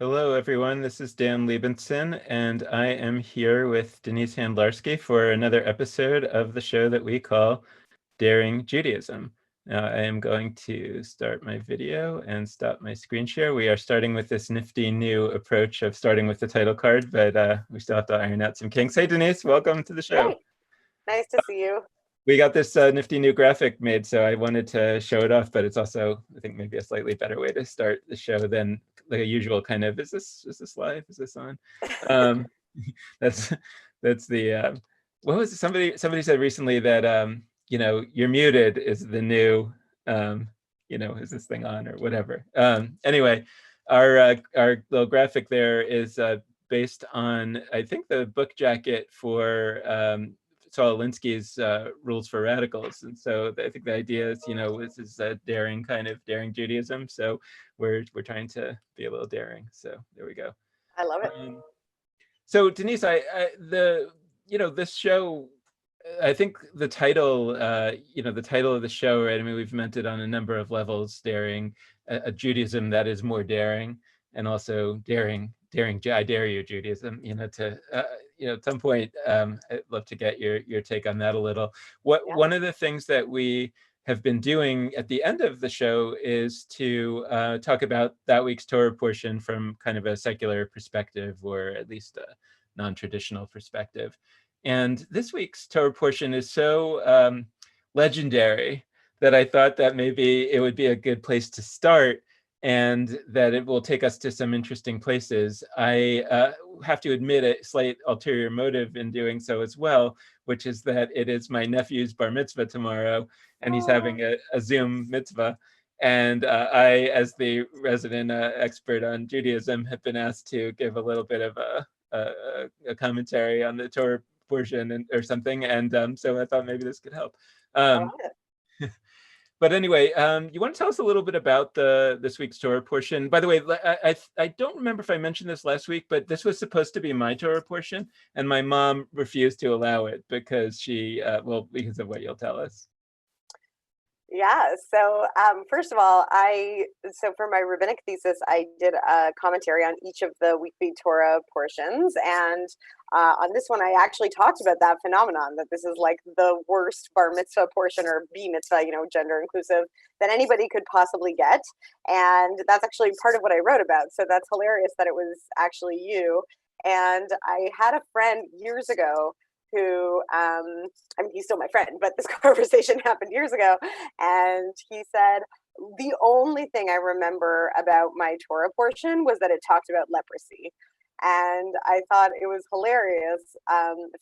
Hello, everyone. This is Dan Libenson, and I am here with Denise Handlarski for another episode of the show that we call Daring Judaism. Now, I am going to start my video and stop my screen share. We are starting with this nifty new approach of starting with the title card, but we still have to iron out some kinks. Hey, Denise, welcome to the show. Hey, nice to see you. We got this nifty new graphic made, so I wanted to show it off, but it's also, I think, maybe a slightly better way to start the show than like a usual kind of, is this live? Is this on? Um, that's the, what was it? Somebody said recently that, you're muted is the new, is this thing on or whatever. Anyway, our little graphic there is based on, I think, the book jacket for Saul Alinsky's Rules for Radicals. And so I think the idea is, this is a daring Judaism. So we're trying to be a little daring. So there we go. I love it. So Denise, this show, I think the title, the title of the show, right? I mean, we've meant it on a number of levels, daring, a Judaism that is more daring, and also daring, I dare you, Judaism, at some point, I'd love to get your take on that a little. One of the things that we have been doing at the end of the show is to talk about that week's Torah portion from kind of a secular perspective, or at least a non-traditional perspective. And this week's Torah portion is so legendary that I thought that maybe it would be a good place to start, and that it will take us to some interesting places. I have to admit a slight ulterior motive in doing so as well, which is that it is my nephew's bar mitzvah tomorrow, and he's having a Zoom mitzvah. And I, as the resident expert on Judaism, have been asked to give a little bit of a commentary on the Torah portion or something. And so I thought maybe this could help. But anyway, you want to tell us a little bit about this week's Torah portion? By the way, I don't remember if I mentioned this last week, but this was supposed to be my Torah portion, and my mom refused to allow it because because of what you'll tell us. Yeah. So first of all, so for my rabbinic thesis, I did a commentary on each of the weekly Torah portions, and on this one, I actually talked about that phenomenon, that this is like the worst bar mitzvah portion, or b mitzvah, gender inclusive, that anybody could possibly get, and that's actually part of what I wrote about. So that's hilarious that it was actually you. And I had a friend years ago who, he's still my friend, but this conversation happened years ago. And he said, the only thing I remember about my Torah portion was that it talked about leprosy. And I thought it was hilarious.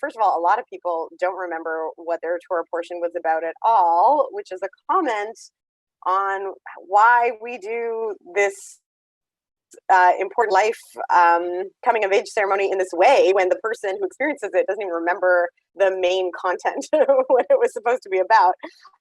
First of all, a lot of people don't remember what their Torah portion was about at all, which is a comment on why we do this important life coming of age ceremony in this way, when the person who experiences it doesn't even remember the main content what it was supposed to be about.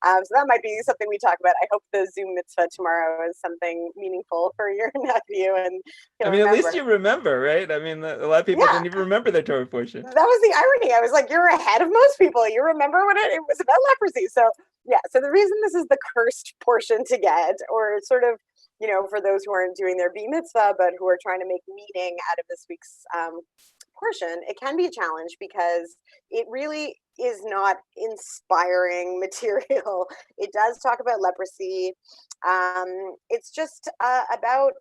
So that might be something we talk about. I hope the Zoom mitzvah tomorrow is something meaningful for your nephew. And at least you remember, right? I mean, a lot of people didn't even remember the Torah portion. That was the irony. I was like, you're ahead of most people. You remember what it was about, leprosy. So yeah, so the reason this is the cursed portion to get, or sort of, for those who aren't doing their b mitzvah, but who are trying to make meaning out of this week's portion, it can be a challenge because it really is not inspiring material. It does talk about leprosy. It's just about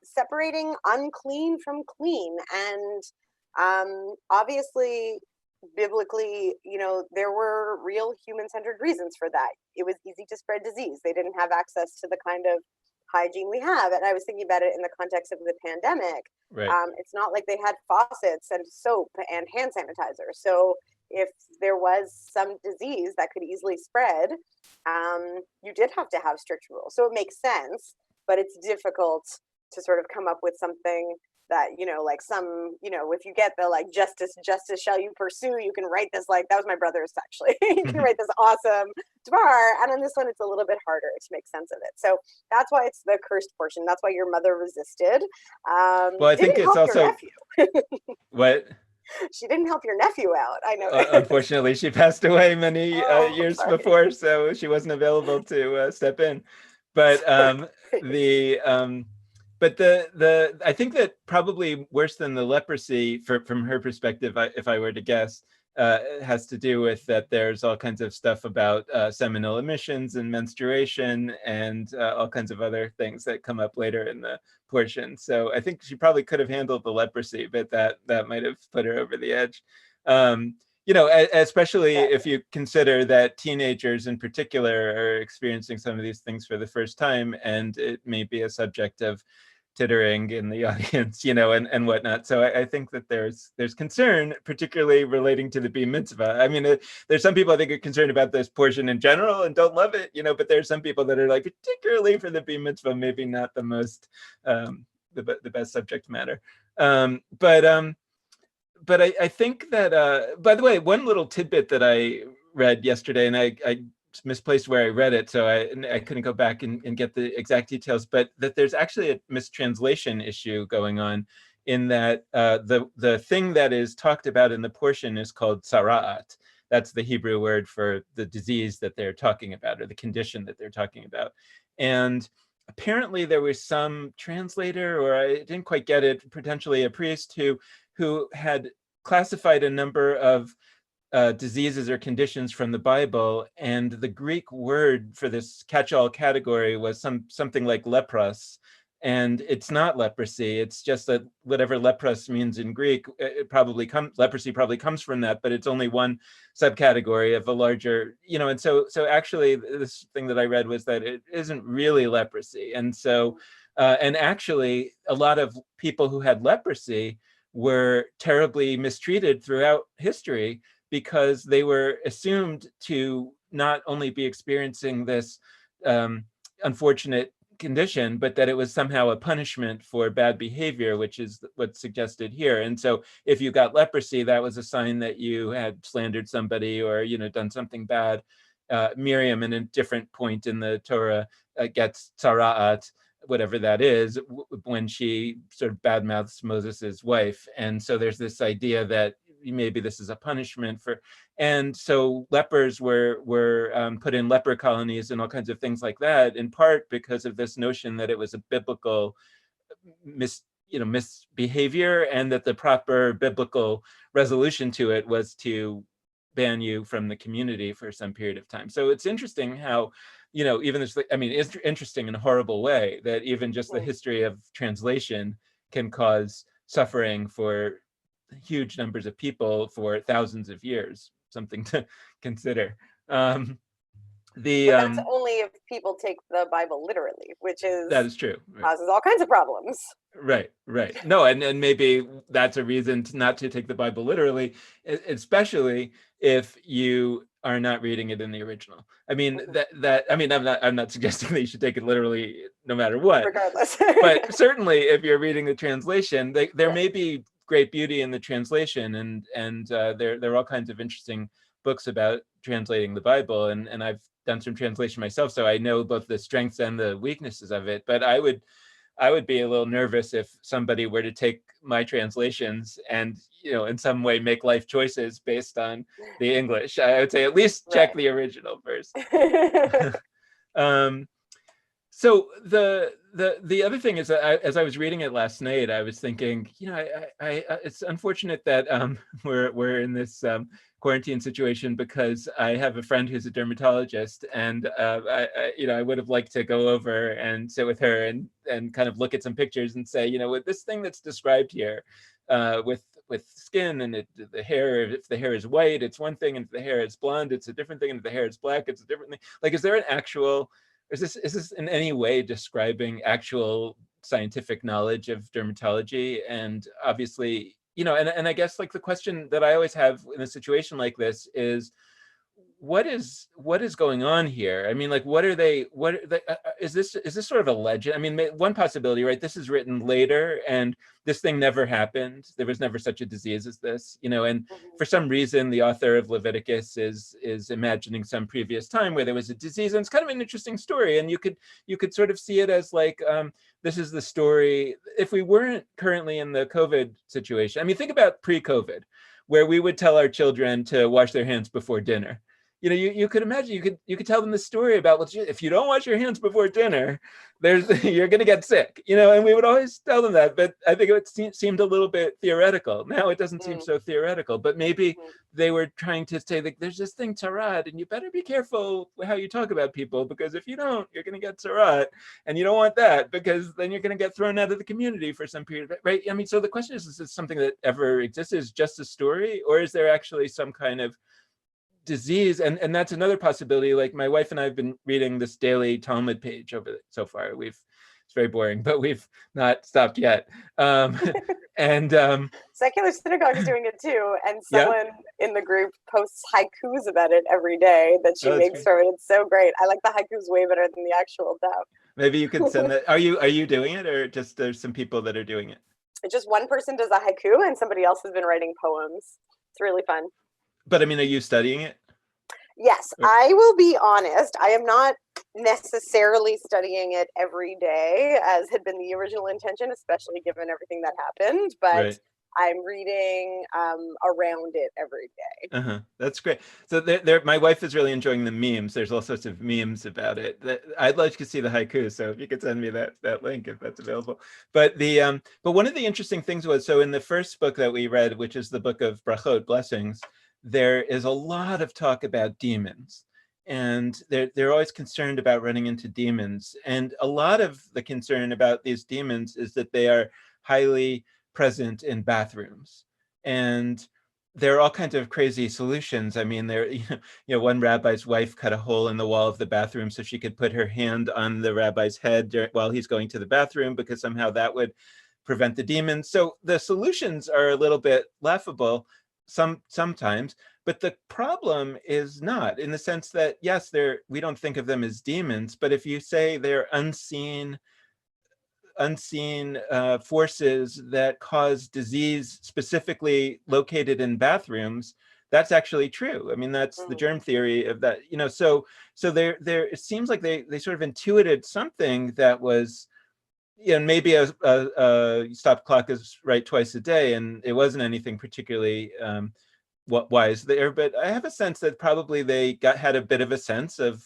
separating unclean from clean. And obviously, biblically, there were real human-centered reasons for that. It was easy to spread disease. They didn't have access to the kind of hygiene we have. And I was thinking about it in the context of the pandemic. Right. It's not like they had faucets and soap and hand sanitizer. So if there was some disease that could easily spread, you did have to have strict rules. So it makes sense, but it's difficult to sort of come up with something that, like some, if you get the like justice shall you pursue, you can write this, like that was my brother's actually. You can write this awesome Dvar, and on this one it's a little bit harder to make sense of it. So that's why it's the cursed portion. That's why your mother resisted. Well, I think it's also what? She didn't help your nephew out. I know. Unfortunately, she passed away many years before, so she wasn't available to step in. But but the I think that probably worse than the leprosy, from her perspective, if I were to guess, has to do with that there's all kinds of stuff about seminal emissions and menstruation and all kinds of other things that come up later in the portion. So I think she probably could have handled the leprosy, but that might have put her over the edge. You know, especially if you consider that teenagers in particular are experiencing some of these things for the first time, and it may be a subject of tittering in the audience, you know, and whatnot. So I think that there's concern, particularly relating to the bar mitzvah. I mean, there's some people I think are concerned about this portion in general and don't love it, you know, but there's some people that are like, particularly for the bar mitzvah, maybe not the most, the best subject matter. But I think that, by the way, one little tidbit that I read yesterday, and I misplaced where I read it, so I couldn't go back and get the exact details, but that there's actually a mistranslation issue going on, in that the thing that is talked about in the portion is called sara'at. That's the Hebrew word for the disease that they're talking about, or the condition that they're talking about. And apparently there was some translator, or I didn't quite get it, potentially a priest, who had classified a number of diseases or conditions from the Bible, and the Greek word for this catch-all category was something like lepros, and it's not leprosy. It's just that whatever lepros means in Greek, leprosy probably comes from that, but it's only one subcategory of a larger, you know. And so actually, this thing that I read was that it isn't really leprosy, and so and actually, a lot of people who had leprosy were terribly mistreated throughout history, because they were assumed to not only be experiencing this unfortunate condition, but that it was somehow a punishment for bad behavior, which is what's suggested here. And so if you got leprosy, that was a sign that you had slandered somebody, or, you know, done something bad. Miriam, in a different point in the Torah, gets tzara'at, whatever that is, when she sort of badmouths Moses's wife. And so there's this idea that maybe this is a punishment for, and so lepers were put in leper colonies and all kinds of things like that, in part because of this notion that it was a biblical misbehavior, and that the proper biblical resolution to it was to ban you from the community for some period of time. So it's interesting how, you know, even this, I mean, it's interesting in a horrible way that even just the history of translation can cause suffering for huge numbers of people for thousands of years. Something to consider. But that's only if people take the Bible literally, which is, that is true. Right. Causes all kinds of problems. Right. No, and maybe that's a reason not to take the Bible literally, especially if you are not reading it in the original. I mean, I'm not suggesting that you should take it literally no matter what. Regardless. But certainly if you're reading the translation, there may be great beauty in the translation, and there are all kinds of interesting books about translating the Bible, and I've done some translation myself, so I know both the strengths and the weaknesses of it. But I would be a little nervous if somebody were to take my translations and, you know, in some way make life choices based on the English. I would say at least check the original first. So the other thing is that as I was reading it last night, I was thinking, you know, it's unfortunate that we're in this quarantine situation, because I have a friend who's a dermatologist, and I would have liked to go over and sit with her and kind of look at some pictures and say, you know, with this thing that's described here, with skin and the hair, if the hair is white, it's one thing, and if the hair is blonde, it's a different thing, and if the hair is black, it's a different thing. Like, is there an actual, is this in any way describing actual scientific knowledge of dermatology? And obviously, you know, and I guess, like, the question that I always have in a situation like this is, what is going on here? I mean, like, is this sort of a legend? I mean, one possibility, right? This is written later, and this thing never happened. There was never such a disease as this, you know, and for some reason, the author of Leviticus is imagining some previous time where there was a disease, and it's kind of an interesting story. And you could sort of see it as like, this is the story. If we weren't currently in the COVID situation, I mean, think about pre-COVID, where we would tell our children to wash their hands before dinner. you could imagine, you could tell them the story about, well, if you don't wash your hands before dinner, you're going to get sick, and we would always tell them that. But I think it seemed a little bit theoretical. Now it doesn't seem so theoretical, but maybe they were trying to say that there's this thing tzara'at, and you better be careful how you talk about people, because if you don't, you're going to get tzara'at, and you don't want that, because then you're going to get thrown out of the community for some period, right? I mean, so the question is this something that ever exists? Is just a story, or is there actually some kind of disease? And that's another possibility. Like, my wife and I have been reading this daily Talmud page so far. It's very boring, but we've not stopped yet. And Secular Synagogue is doing it too, and yeah. someone in the group posts haikus about it every day that she makes for it. It's so great. I like the haikus way better than the actual daf. Maybe you could send that. Are you doing it, or just there's some people that are doing it? Just one person does a haiku, and somebody else has been writing poems. It's really fun. But I mean, are you studying it? Yes, I will be honest. I am not necessarily studying it every day, as had been the original intention, especially given everything that happened. But I'm reading around it every day. That's great. So my wife is really enjoying the memes. There's all sorts of memes about it. I'd like to see the haiku. So if you could send me that link, if that's available. But but one of the interesting things was, so in the first book that we read, which is the book of Brachot, blessings, there is a lot of talk about demons. And they're always concerned about running into demons. And a lot of the concern about these demons is that they are highly present in bathrooms. And there are all kinds of crazy solutions. I mean, one rabbi's wife cut a hole in the wall of the bathroom so she could put her hand on the rabbi's head while he's going to the bathroom, because somehow that would prevent the demons. So the solutions are a little bit laughable sometimes, but the problem is not, in the sense that, yes, we don't think of them as demons, but if you say they're unseen forces that cause disease specifically located in bathrooms, that's actually true. I mean, that's the germ theory of that, so there it seems like they sort of intuited something that was, maybe a stop clock is right twice a day, and it wasn't anything particularly wise there, but I have a sense that probably they had a bit of a sense of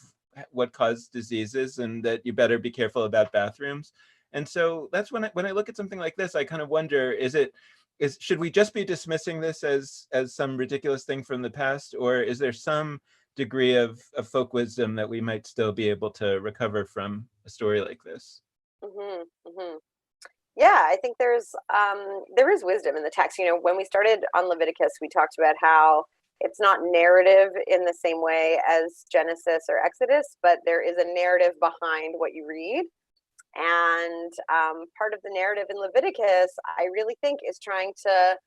what caused diseases, and that you better be careful about bathrooms. And so that's when I look at something like this, I kind of wonder, should we just be dismissing this as some ridiculous thing from the past, or is there some degree of folk wisdom that we might still be able to recover from a story like this? Yeah, I think there is wisdom in the text. When we started on Leviticus, we talked about how it's not narrative in the same way as Genesis or Exodus, but there is a narrative behind what you read. And part of the narrative in Leviticus, I really think, is trying to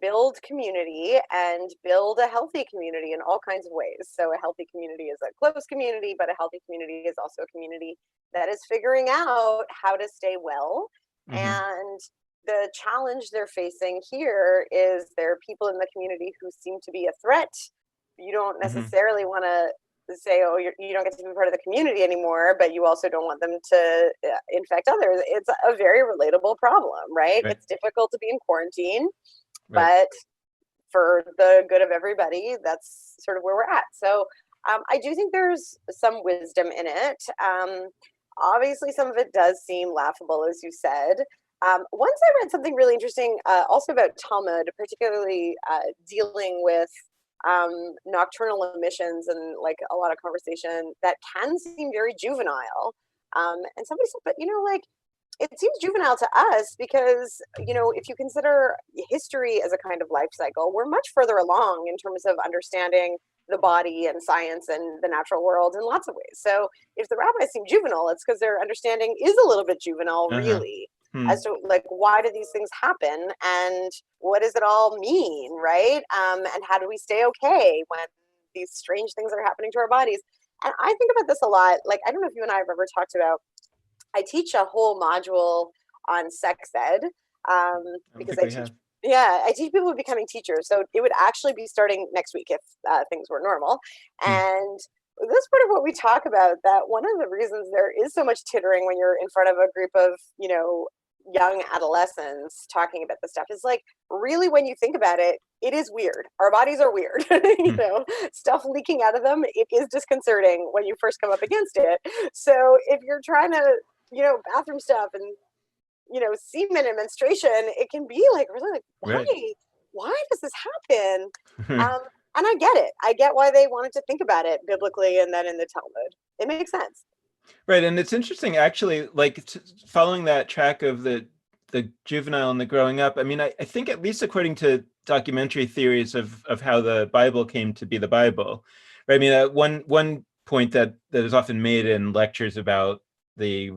build community and build a healthy community in all kinds of ways. So a healthy community is a close community, but a healthy community is also a community that is figuring out how to stay well. And the challenge they're facing here is there are people in the community who seem to be a threat. You don't necessarily want to say, oh, you don't get to be part of the community anymore, but you also don't want them to infect others. It's a very relatable problem, right? It's difficult to be in quarantine, but for the good of everybody, that's sort of where we're at. So I do think there's some wisdom in it. Obviously, some of it does seem laughable, as you said. Once I read something really interesting also about Talmud, particularly dealing with nocturnal emissions, and like a lot of conversation that can seem very juvenile. And somebody said, but it seems juvenile to us because, if you consider history as a kind of life cycle, we're much further along in terms of understanding the body and science and the natural world in lots of ways. So if the rabbis seem juvenile, it's because their understanding is a little bit juvenile, really, as to why do these things happen and what does it all mean, right? And how do we stay okay when these strange things are happening to our bodies? And I think about this a lot. Like, I don't know if you and I have ever talked about, I teach a whole module on sex ed because I teach people becoming teachers. So it would actually be starting next week if things were normal. And that's part of what we talk about, that one of the reasons there is so much tittering when you're in front of a group of, young adolescents talking about this stuff is like, really, when you think about it, it is weird. Our bodies are weird. Stuff leaking out of them, it is disconcerting when you first come up against it. So if you're trying to, bathroom stuff and, semen and menstruation, it can be like really like, Right. why does this happen? And I get it. I get why they wanted to think about it biblically and then in the Talmud. It makes sense. Right, and it's interesting actually, like following that track of the juvenile and the growing up. I mean, I think at least according to documentary theories of how the Bible came to be the Bible, right? I mean, one point that is often made in lectures about the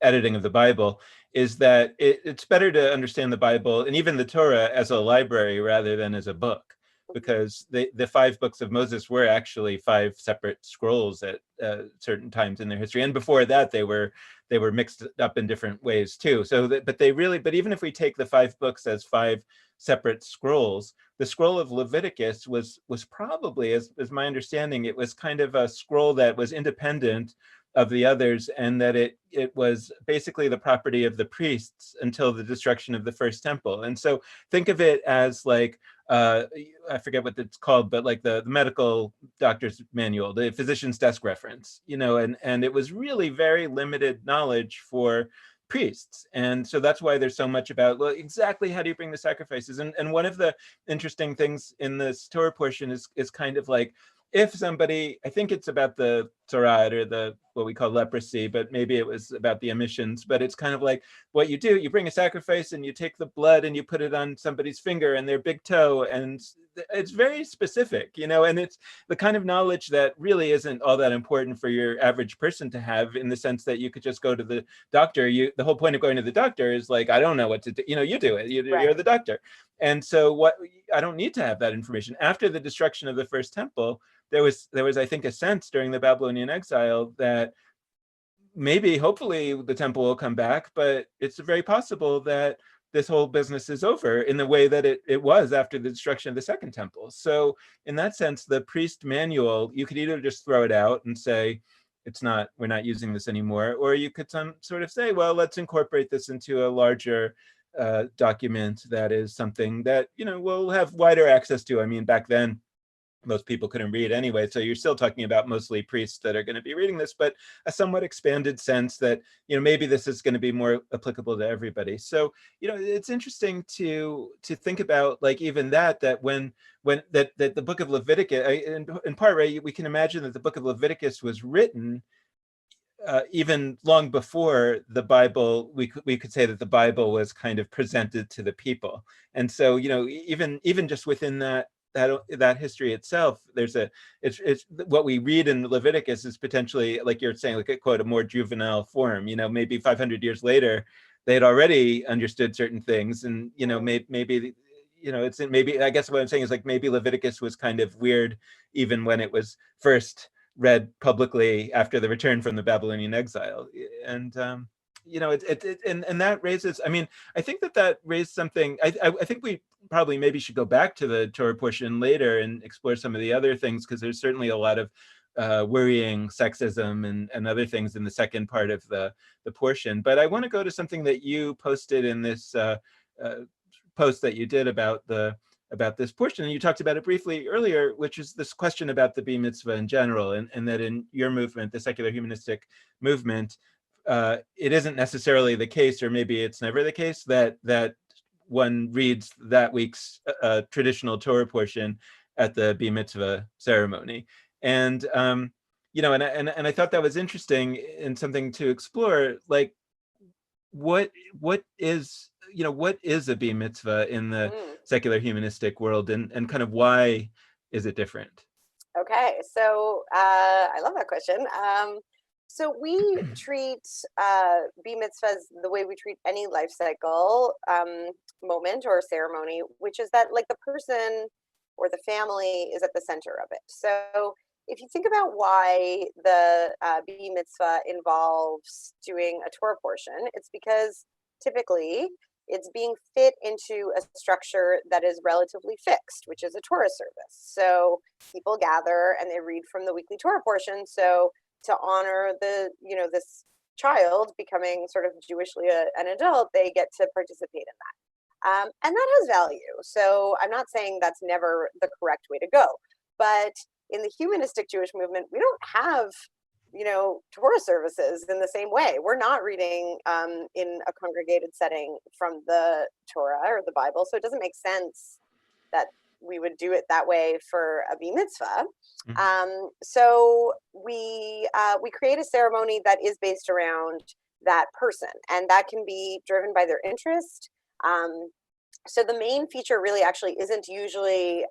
editing of the Bible is that it's better to understand the Bible and even the Torah as a library rather than as a book, because the 5 books of Moses were actually 5 separate scrolls at certain times in their history, and before that they were mixed up in different ways too. So but even if we take the 5 books as 5 separate scrolls, the scroll of Leviticus was probably, as my understanding, it was kind of a scroll that was independent of the others, and that it was basically the property of the priests until the destruction of the first temple. And so think of it as like I forget what it's called, but like the medical doctor's manual, the physician's desk reference, and it was really very limited knowledge for priests. And so that's why there's so much about, well, exactly how do you bring the sacrifices? And one of the interesting things in this Torah portion is kind of like, if somebody, I think it's about the tzara'at, or the what we call leprosy, but maybe it was about the emissions, but it's kind of like what you do, you bring a sacrifice and you take the blood and you put it on somebody's finger and their big toe, and it's very specific, and it's the kind of knowledge that really isn't all that important for your average person to have, in the sense that you could just go to the doctor. The whole point of going to the doctor is like, I don't know what to do, you do it, you're the doctor. And so I don't need to have that information. After the destruction of the first temple, there was, I think, a sense during the Babylonian exile that maybe, hopefully, the temple will come back, but it's very possible that this whole business is over in the way that it was after the destruction of the second temple. So in that sense, the priest manual, you could either just throw it out and say, we're not using this anymore, or you could sort of say, well, let's incorporate this into a larger document that is something that, we'll have wider access to. I mean, back then, most people couldn't read anyway, so you're still talking about mostly priests that are going to be reading this, but a somewhat expanded sense that maybe this is going to be more applicable to everybody. So it's interesting to think about, like, even that when that the book of Leviticus, in part, right, we can imagine that the book of Leviticus was written even long before the Bible. We could say that the Bible was kind of presented to the people, and so even just within that history itself, it's what we read in Leviticus is potentially, like you're saying, like, quote, a more juvenile form. Maybe 500 years later, they had already understood certain things, and maybe it's maybe, I guess what I'm saying is, like, maybe Leviticus was kind of weird even when it was first read publicly after the return from the Babylonian exile. And and that raises, I mean, I think that raised something. I think we probably maybe should go back to the Torah portion later and explore some of the other things, because there's certainly a lot of worrying sexism and other things in the second part of the portion. But I want to go to something that you posted in this post that you did about this portion, and you talked about it briefly earlier, which is this question about the Bar Mitzvah in general, and that in your movement, the secular humanistic movement, it isn't necessarily the case, or maybe it's never the case, that one reads that week's traditional Torah portion at the Bar Mitzvah ceremony. And and I thought that was interesting and something to explore, like, what is a Bar Mitzvah in the secular humanistic world, and kind of why is it different? Okay, so I love that question. So we treat Bar mitzvahs the way we treat any life cycle moment or ceremony, which is that, like, the person or the family is at the center of it. So if you think about why the Bar mitzvah involves doing a Torah portion, it's because typically it's being fit into a structure that is relatively fixed, which is a Torah service. So people gather and they read from the weekly Torah portion. So to honor this child becoming sort of Jewishly an adult, they get to participate in that. And that has value. So I'm not saying that's never the correct way to go. But in the humanistic Jewish movement, we don't have, Torah services in the same way. We're not reading in a congregated setting from the Torah or the Bible. So it doesn't make sense that we would do it that way for a bar mitzvah. So we create a ceremony that is based around that person, and that can be driven by their interest. So the main feature really actually isn't usually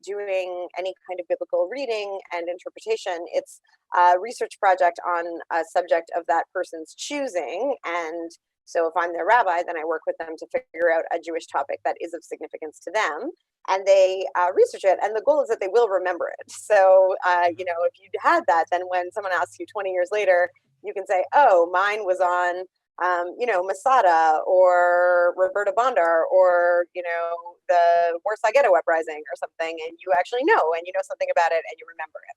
doing any kind of biblical reading and interpretation. It's a research project on a subject of that person's choosing. And so if I'm their rabbi, then I work with them to figure out a Jewish topic that is of significance to them. And they research it. And the goal is that they will remember it. So, if you had that, then when someone asks you 20 years later, you can say, oh, mine was on Masada or Roberta Bondar or, the Warsaw Ghetto Uprising or something, and you actually know, and you know something about it and you remember it.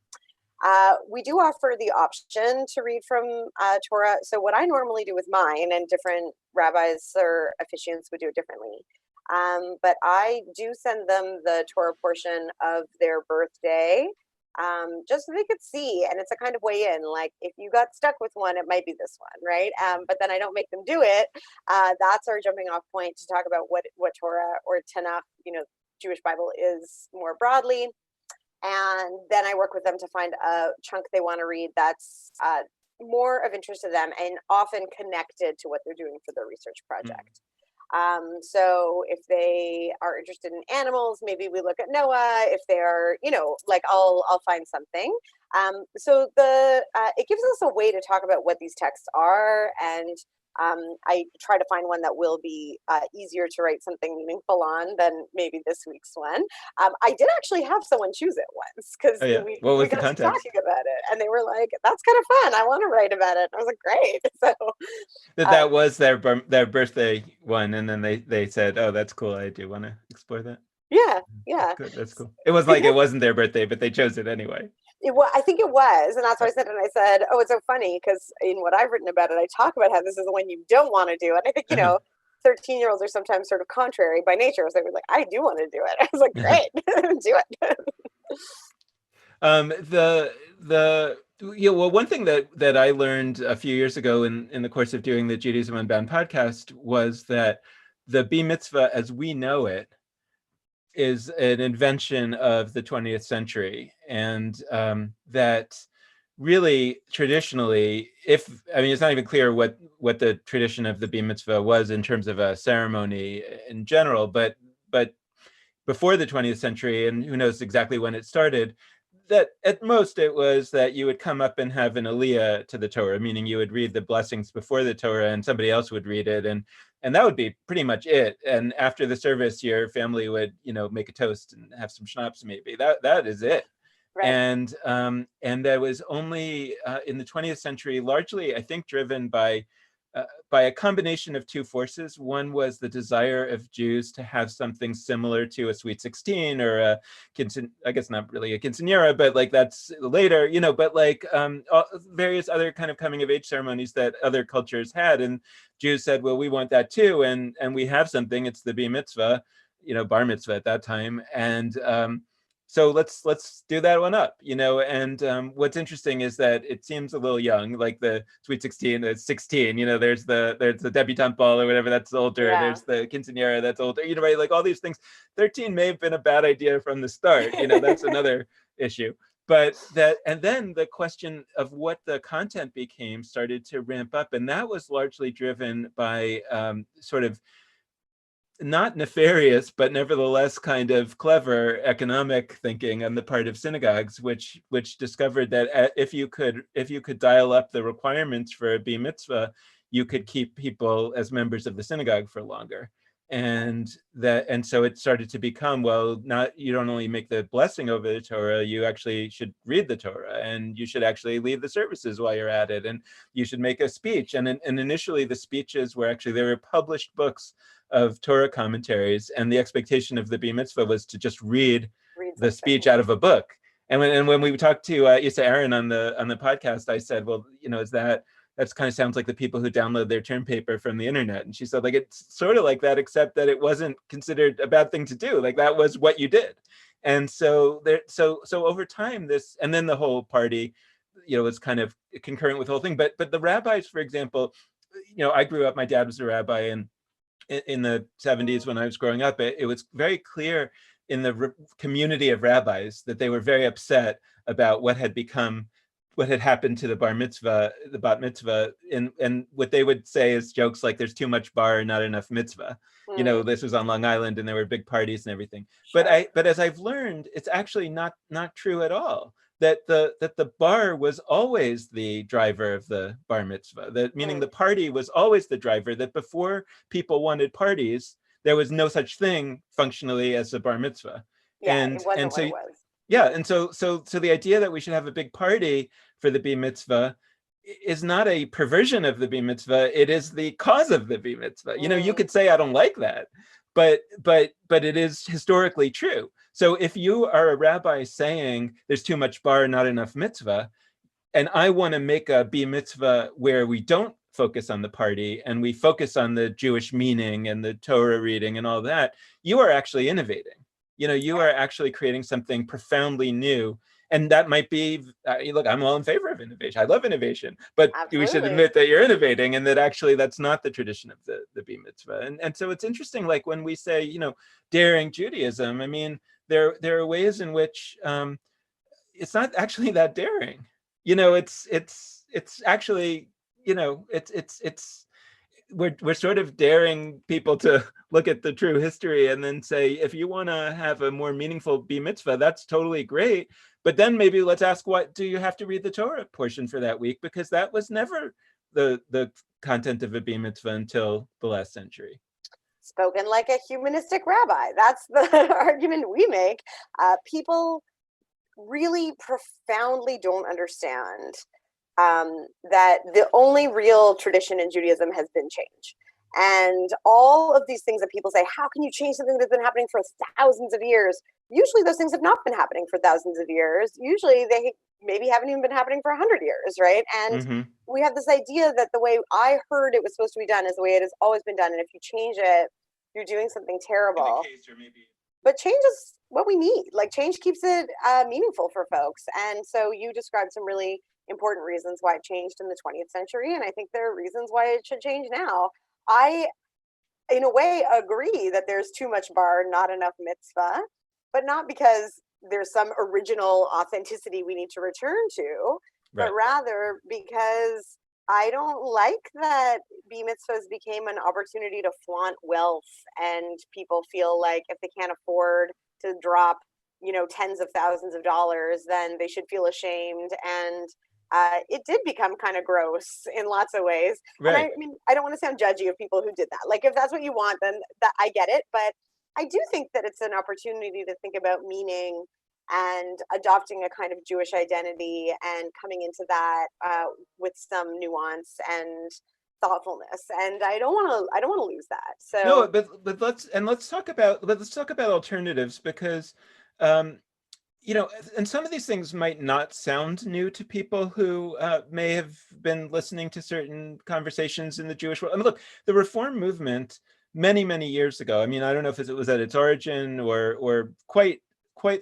We do offer the option to read from Torah. So what I normally do with mine, and different rabbis or officiants would do it differently, but I do send them the Torah portion of their birthday, just so they could see, and it's a kind of way in. Like, if you got stuck with one, it might be this one, right? But then I don't make them do it. That's our jumping off point to talk about what Torah or Tanakh, Jewish Bible, is more broadly. And then I work with them to find a chunk they want to read that's more of interest to them and often connected to what they're doing for their research project. So if they are interested in animals, maybe we look at Noah. If they're, I'll find something. So it gives us a way to talk about what these texts are, and I try to find one that will be easier to write something meaningful on than maybe this week's one. I did actually have someone choose it once because we got to talking about it, and they were like, "That's kind of fun. I want to write about it." And I was like, "Great!" So that was their birthday one, and then they said, "Oh, that's cool. I do want to explore that." Yeah. That's cool. It was like it wasn't their birthday, but they chose it anyway. I think it was, and that's why I said it. And I said, "Oh, it's so funny because in what I've written about it, I talk about how this is the one you don't want to do." And I think 13-year-olds are sometimes sort of contrary by nature. So they were like, "I do want to do it." I was like, "Great, do it." One thing that I learned a few years ago in the course of doing the Judaism Unbound podcast was that the bar mitzvah as we know it is an invention of the 20th century, and that really traditionally, it's not even clear what the tradition of the bar mitzvah was in terms of a ceremony in general, but before the 20th century, and who knows exactly when it started, that at most it was that you would come up and have an aliyah to the Torah, meaning you would read the blessings before the Torah and somebody else would read it, and that would be pretty much it. And after the service, your family would, make a toast and have some schnapps, maybe. That is it. Right. And that was only in the 20th century, largely, I think, driven by a combination of two forces. One was the desire of Jews to have something similar to a Sweet 16 or a I guess not really a quinceanera, but like that's later, but like various other kind of coming of age ceremonies that other cultures had. And Jews said, well, we want that too. And we have something, it's the bar mitzvah, bar mitzvah at that time. And so let's do that one up, and what's interesting is that it seems a little young, like the Sweet 16, it's 16, there's the debutante ball or whatever, that's older. Yeah. There's the quinceanera, that's older, right? Like all these things. 13 may have been a bad idea from the start, that's another issue. But and then the question of what the content became started to ramp up, and that was largely driven by sort of not nefarious, but nevertheless kind of clever economic thinking on the part of synagogues, which discovered that if you could dial up the requirements for a bar mitzvah, you could keep people as members of the synagogue for longer. And so it started to become, well, you don't only make the blessing over the Torah, you actually should read the Torah, and you should actually lead the services while you're at it, and you should make a speech. And initially the speeches were there were published books of Torah commentaries, and the expectation of the bar mitzvah was to just read the speech out of a book. And when we talked to Issa Aaron on the podcast, I said, well, is that that kind of sounds like the people who download their term paper from the internet. And she said, like, it's sort of like that, except that it wasn't considered a bad thing to do. Like, that was what you did. And so so over time, this, and then the whole party, was kind of concurrent with the whole thing. But the rabbis, for example, I grew up, my dad was a rabbi, and in the 70s when I was growing up, it was very clear in the community of rabbis that they were very upset about what had happened to the bat mitzvah, and what they would say is jokes like, "There's too much bar, not enough mitzvah." This was on Long Island, and there were big parties and everything. Sure. But as I've learned, it's actually not true at all. That the bar was always the driver of the bar mitzvah. That meaning the party was always the driver. That before people wanted parties, there was no such thing functionally as a bar mitzvah. Yeah, it wasn't what it was. Yeah, and so the idea that we should have a big party for the bar mitzvah is not a perversion of the bar mitzvah. It is the cause of the bar mitzvah. You could say I don't like that, but it is historically true. So if you are a rabbi saying there's too much bar, not enough mitzvah, and I want to make a bar mitzvah where we don't focus on the party and we focus on the Jewish meaning and the Torah reading and all that, you are actually innovating. You are actually creating something profoundly new. And that might be, look, I'm all in favor of innovation. I love innovation, but Absolutely. We should admit that you're innovating and that actually that's not the tradition of the bar mitzvah. And so it's interesting, like when we say, daring Judaism, I mean, there are ways in which it's not actually that daring. It's actually, we're sort of daring people to look at the true history and then say, if you want to have a more meaningful bar mitzvah, that's totally great. But then maybe let's ask, what do you have to read the Torah portion for that week? Because that was never the content of a bar mitzvah until the last century. Spoken like a humanistic rabbi. That's the argument we make. People really profoundly don't understand that the only real tradition in Judaism has been change. And all of these things that people say, how can you change something that's been happening for thousands of years? Usually those things have not been happening for thousands of years. Usually they maybe haven't even been happening for 100 years, right? And we have this idea that the way I heard it was supposed to be done is the way it has always been done. And if you change it, you're doing something terrible. But change is what we need. Like, change keeps it meaningful for folks. And so you described some really important reasons why it changed in the 20th century. And I think there are reasons why it should change now. I, in a way, agree that there's too much bar, not enough mitzvah, but not because there's some original authenticity we need to return to, but rather because I don't like that bar mitzvahs became an opportunity to flaunt wealth, and people feel like if they can't afford to drop, tens of thousands of dollars, then they should feel ashamed. And it did become kind of gross in lots of ways. Right. And I mean, I don't want to sound judgy of people who did that. Like, if that's what you want, then I get it. But I do think that it's an opportunity to think about meaning and adopting a kind of Jewish identity and coming into that with some nuance and thoughtfulness. And I don't want to lose that. So no, but let's talk about alternatives, because and some of these things might not sound new to people who may have been listening to certain conversations in the Jewish world. I mean, look, the Reform movement many years ago, I mean, I don't know if it was at its origin or quite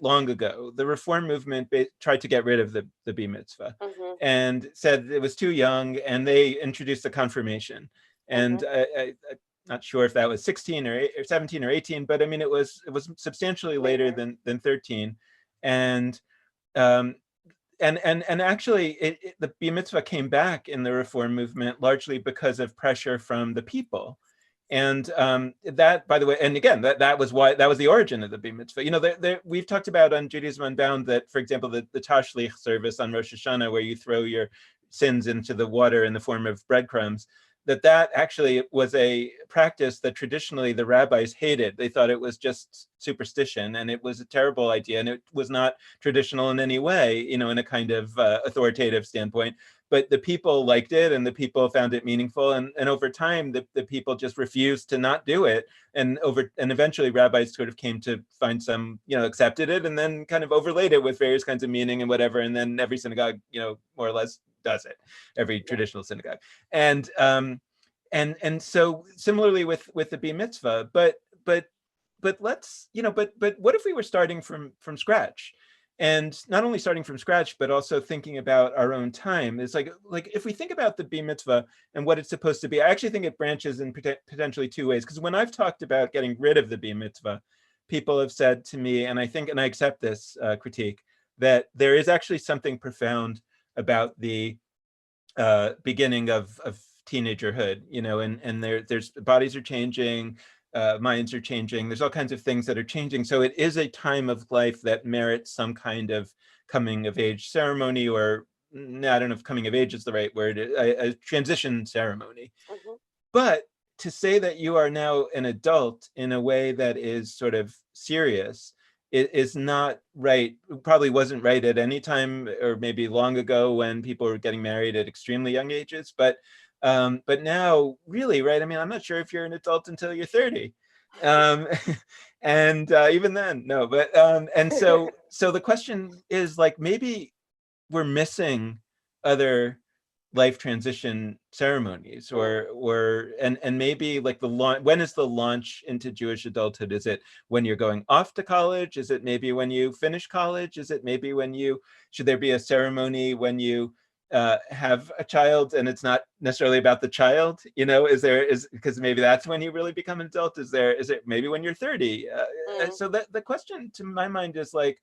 long ago, the Reform movement tried to get rid of the bar mitzvah and said it was too young, and they introduced a confirmation. And I'm not sure if that was 16 or 17 or 18, but I mean, it was substantially later than 13. And actually the bar mitzvah came back in the Reform movement largely because of pressure from the people. And that, by the way, and again, that was the origin of the bar mitzvah. We've talked about on Judaism Unbound that, for example, the Tashlich service on Rosh Hashanah, where you throw your sins into the water in the form of breadcrumbs, that actually was a practice that traditionally the rabbis hated. They thought it was just superstition, and it was a terrible idea, and it was not traditional in any way, in a kind of authoritative standpoint. But the people liked it, and the people found it meaningful, and over time, the people just refused to not do it, and eventually rabbis sort of came to find some, accepted it, and then kind of overlaid it with various kinds of meaning and whatever, and then every synagogue, more or less does it, every traditional synagogue. And so similarly with the bar mitzvah, but let's, but what if we were starting from scratch? And not only starting from scratch, but also thinking about our own time. It's like if we think about the bar mitzvah and what it's supposed to be, I actually think it branches in potentially two ways. Because when I've talked about getting rid of the bar mitzvah, people have said to me, and I think, and I accept this critique, that there is actually something profound about the beginning of teenagerhood, and there's bodies are changing, minds are changing. There's all kinds of things that are changing. So it is a time of life that merits some kind of coming of age ceremony, or I don't know if coming of age is the right word, a transition ceremony. Mm-hmm. But to say that you are now an adult in a way that is sort of serious is not right. Probably wasn't right at any time, or maybe long ago when people were getting married at extremely young ages. But now, really, right? I mean, I'm not sure if you're an adult until you're 30, and even then, no. But and so the question is, like, maybe we're missing other life transition ceremonies, and maybe like the launch. When is the launch into Jewish adulthood? Is it when you're going off to college? Is it maybe when you finish college? Is it maybe when should there be a ceremony when you have a child, and it's not necessarily about the child? Because maybe that's when you really become an adult. Is it maybe when you're 30? So that the question to my mind is like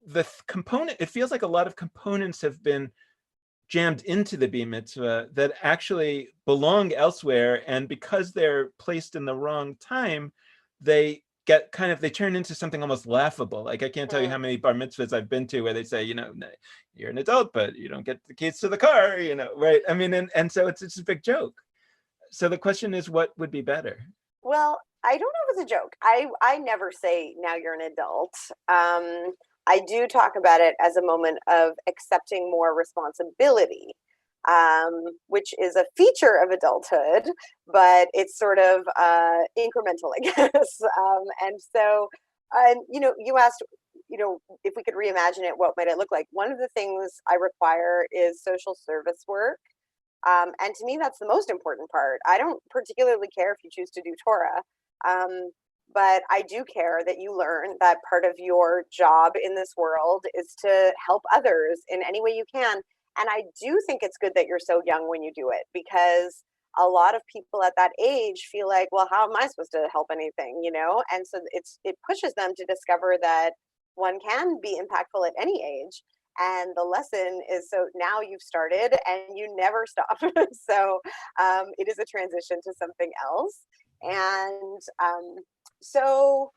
the component. It feels like a lot of components have been jammed into the bar mitzvah that actually belong elsewhere, and because they're placed in the wrong time, they turn into something almost laughable. Like, I can't tell you how many bar mitzvahs I've been to where they say, you're an adult, but you don't get the keys to the car, right? I mean, and so it's a big joke. So the question is, what would be better? Well, I don't know if it's a joke. I never say now you're an adult. I do talk about it as a moment of accepting more responsibility, which is a feature of adulthood, but it's sort of incremental, I guess. And so, you asked, if we could reimagine it, what might it look like? One of the things I require is social service work. And to me, that's the most important part. I don't particularly care if you choose to do Torah, but I do care that you learn that part of your job in this world is to help others in any way you can. And I do think it's good that you're so young when you do it, because a lot of people at that age feel like, well, how am I supposed to help anything, And so it pushes them to discover that one can be impactful at any age. And the lesson is, so now you've started and you never stop. So it is a transition to something else. And so,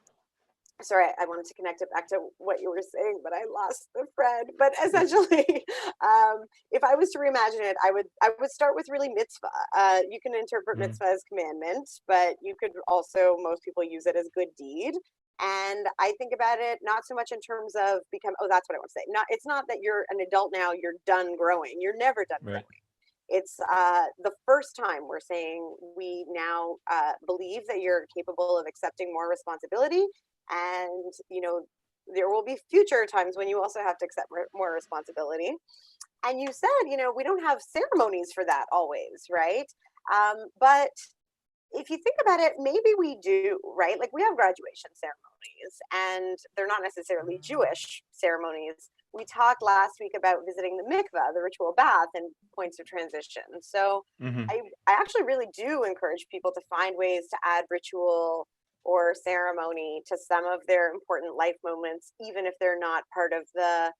sorry, I wanted to connect it back to what you were saying, but I lost the thread. But essentially, if I was to reimagine it, I would start with really mitzvah. You can interpret mitzvah as commandment, but you could also, most people use it as good deed. And I think about it not so much in terms of that's what I want to say. It's not that you're an adult now, you're done growing. You're never done growing. It's the first time we're saying we now believe that you're capable of accepting more responsibility. And, there will be future times when you also have to accept more responsibility. And you said, we don't have ceremonies for that always, right? But if you think about it, maybe we do, right? Like, we have graduation ceremonies, and they're not necessarily Jewish ceremonies. We talked last week about visiting the mikveh, the ritual bath, and points of transition. So I actually really do encourage people to find ways to add ritual or ceremony to some of their important life moments, even if they're not part of the,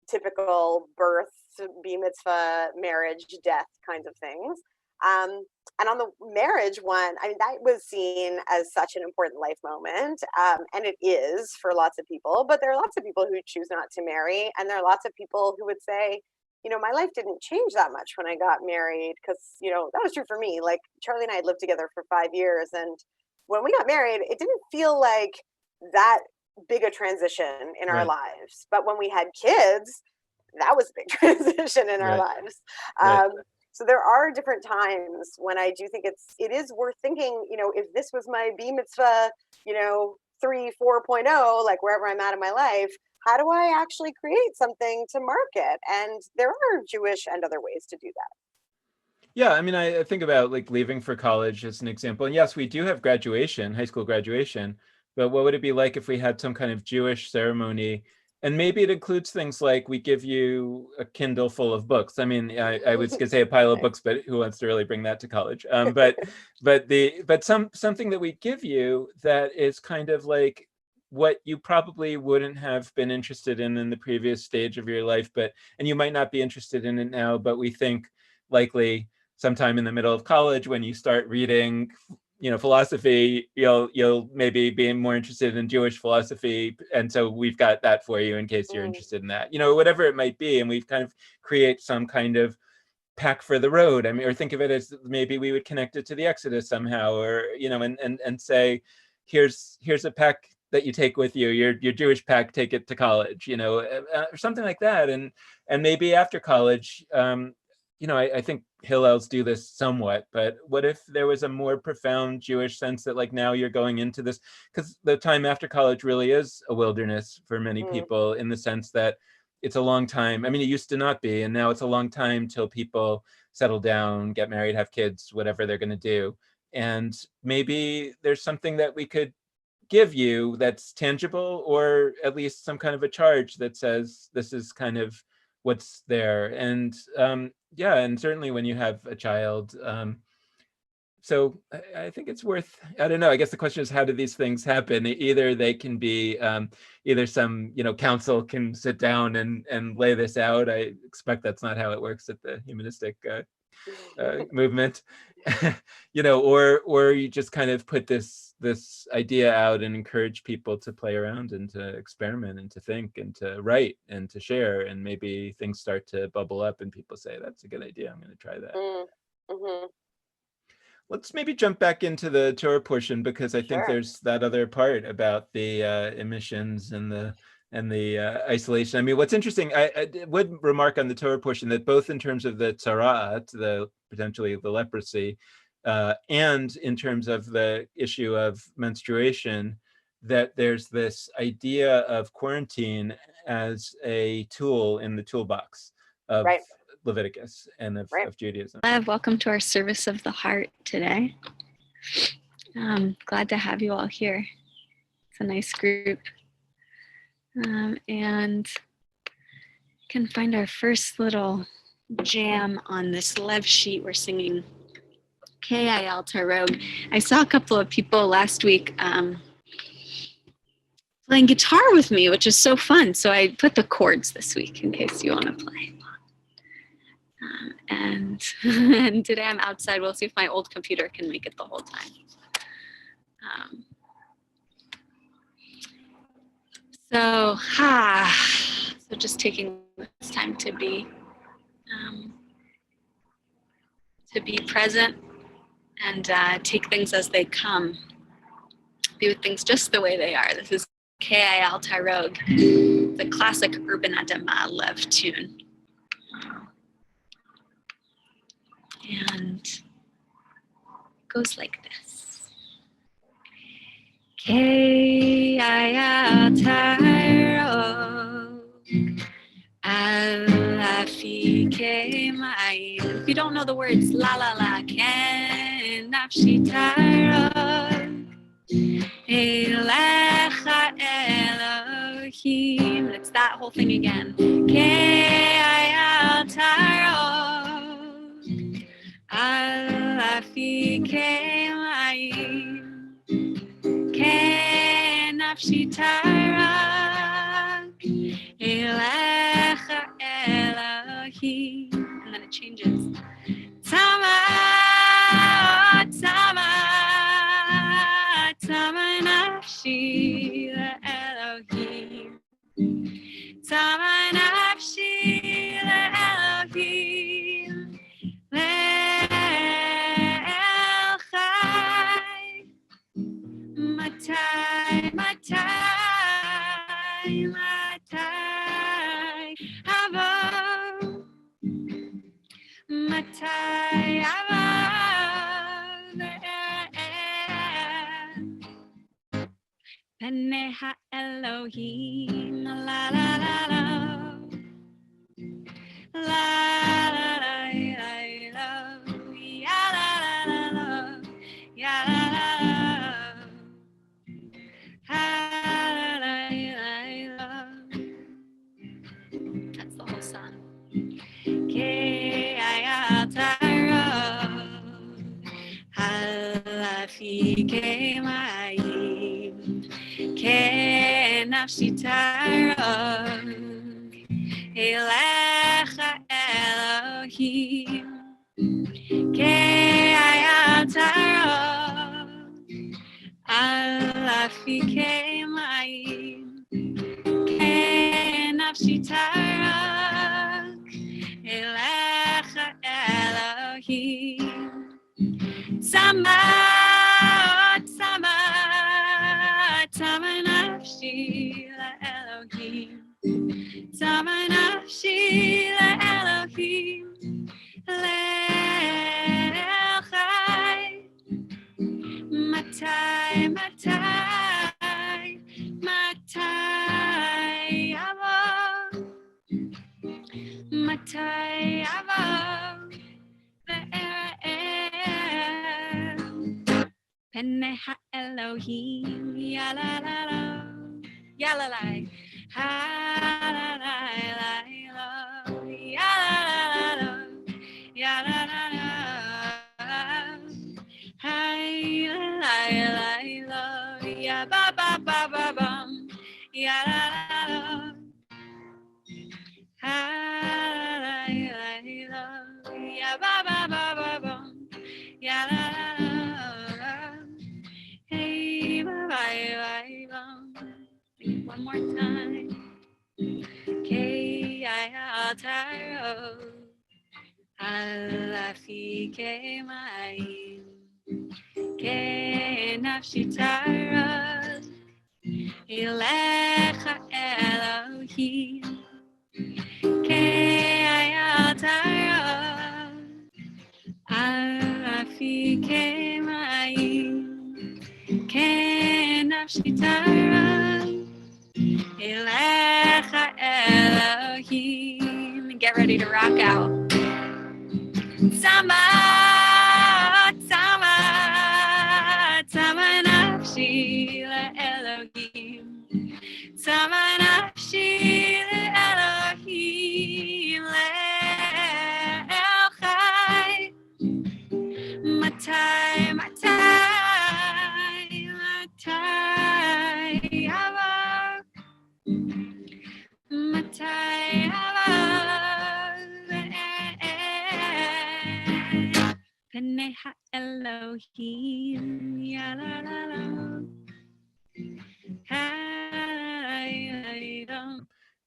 typical birth, bar mitzvah, marriage, death kinds of things. And on the marriage one, I mean, that was seen as such an important life moment. And it is for lots of people, but there are lots of people who choose not to marry. And there are lots of people who would say, my life didn't change that much when I got married, because, that was true for me. Like, Charlie and I had lived together for 5 years. And when we got married, it didn't feel like that big a transition in our lives. But when we had kids, that was a big transition in our lives. So there are different times when I do think it is worth thinking, if this was my bar mitzvah, 3, 4.0, like wherever I'm at in my life, how do I actually create something to market? And there are Jewish and other ways to do that. Yeah, I mean, I think about like leaving for college as an example. And yes, we do have graduation, high school graduation, but what would it be like if we had some kind of Jewish ceremony? And maybe it includes things like we give you a Kindle full of books. I mean, I was gonna say a pile of books, but who wants to really bring that to college? But something that we give you that is kind of like what you probably wouldn't have been interested in the previous stage of your life, and you might not be interested in it now, but we think likely sometime in the middle of college when you start reading philosophy, you'll maybe be more interested in Jewish philosophy, and so we've got that for you in case you're interested in that, whatever it might be. And we've kind of create some kind of pack for the road. I mean, or think of it as maybe we would connect it to the Exodus somehow, or and say, here's a pack that you take with you, your Jewish pack, take it to college, or something like that. And maybe after college, I think Hillels do this somewhat, but what if there was a more profound Jewish sense that like now you're going into this, because the time after college really is a wilderness for many people, in the sense that it's a long time. I mean, it used to not be, and now it's a long time till people settle down, get married, have kids, whatever they're going to do. And maybe there's something that we could give you that's tangible, or at least some kind of a charge that says this is kind of what's there. And yeah, and certainly when you have a child, so I think it's worth, I don't know, I guess the question is, how do these things happen? Either they can be, either some, council can sit down and lay this out. I expect that's not how it works at the humanistic movement, or you just kind of put this idea out and encourage people to play around and to experiment and to think and to write and to share, and maybe things start to bubble up and people say, that's a good idea, I'm going to try that. Mm-hmm. Let's maybe jump back into the Torah portion, because I think there's that other part about the emissions and the isolation. I mean, what's interesting, I would remark on the Torah portion that both in terms of the tzara'at, potentially the leprosy, and in terms of the issue of menstruation, that there's this idea of quarantine as a tool in the toolbox of Leviticus and of Judaism. Welcome to our service of the heart today. Glad to have you all here. It's a nice group. And you can find our first little jam on this lev sheet. We're singing K-I-L Tarog. I saw a couple of people last week playing guitar with me, which is so fun. So I put the chords this week in case you want to play. And today I'm outside. We'll see if my old computer can make it the whole time. So just taking this time to be present and take things as they come. Be with things just the way they are. This is K-I-L Tarog, the classic Urban Adama Lev tune. And it goes like this. K-I-L Tarog, Alafi K-Mayim. If you don't know the words, la la la, Ken Nafshi Tarog, Elecha Elohim. It's that whole thing again. K-I-L Tarog, Alafi K-Mayim, Ken Nafshi Tarog, Elecha Elohim. And then it changes. Tama, Tama, Tama Nafshi Elohim, Tama Nafshi Elohim, Le'el Chai, Matai, Matai, Matai, Avo, Matai, Avo, Pene ha-Elohim, la la la la. La la la la la, ya la la la la, ya la la la, ha la la la. That's the whole song. Ke-ayatara, halafi ke-mayim, ke-nafshi tara. Elecha Elohim, Ke-ayatara, Alafi Ke-mayim, Ke-nafshi tarak, Elecha Elohim, Sama, Sama, Sama nafshi la-Elohim. Sama nafshi la-Elohim, le'el-chai. Matai, matai, matai yavo, matai yavo, le'el. Pene ha-Elohim, ya la la la, ya la la. Ha la la la la, ya la la la, ya la la la. Hi la la la, ya ba ba ba ba bum, ya la la la. Ha la la la, ya ba ba ba ba bum, ya la la la. Hey ba ba ba bum. One more time. Ke-ayataro, alafi ke-mayim, ke-nafshi tara, elecha Elohim, ke-ayataro, alafi ke-mayim, ke-nafshi tara. Elecha Elohim. Get ready to rock out. Sama, sama, sama nafshi la-Elohim. Sama nafshi la-Elohim. Le'el-chai. Matai, matai, matai yavo. Matai Pene ha-Elohim, ya la la la.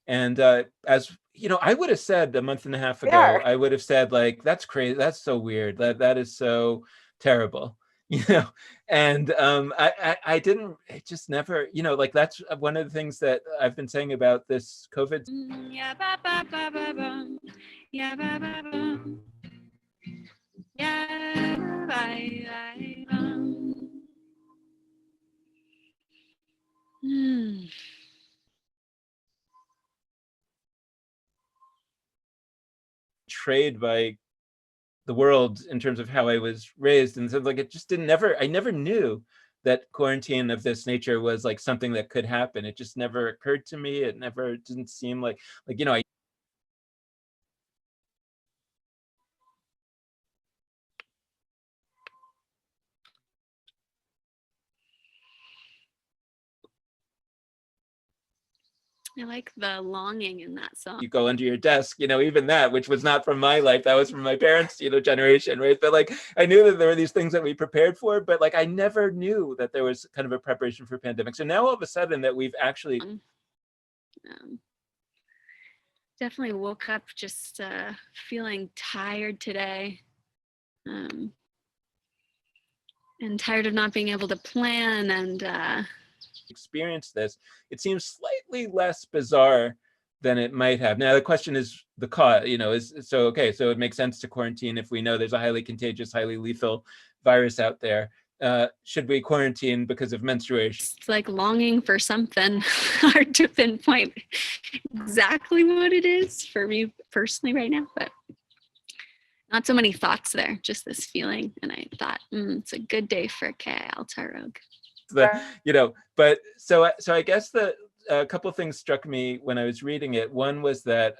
And as you know, I would have said a month and a half ago, Yeah. I would have said like, that's crazy, that's so weird, that is so terrible, you know. And I didn't, it just never, you know, like that's one of the things that I've been saying about this COVID. Ya ba ba ba ba bum, ya ba ba bum, ya ba ba bum. Betrayed by the world in terms of how I was raised, and so like it just didn't never, I never knew that quarantine of this nature was like something that could happen. It just never occurred to me. It never didn't seem like you know, I like the longing in that song. you go under your desk, you know, even that, which was not from my life, that was from my parents, you know, generation, right? But like I knew that there were these things that we prepared for, but like I never knew that there was kind of a preparation for pandemic. So now all of a sudden that we've actually Definitely woke up just feeling tired today, and tired of not being able to plan and experience this, it seems slightly less bizarre than it might have. Now the question is the cause, you know, is so okay, so it makes sense to quarantine if we know there's a highly contagious, highly lethal virus out there. should we quarantine because of menstruation? It's like longing for something. Hard to pinpoint exactly what it is for me personally right now, but not so many thoughts there, just this feeling. And I thought, it's a good day for Kyle Tarog. But so I guess a couple of things struck me when I was reading it. One was that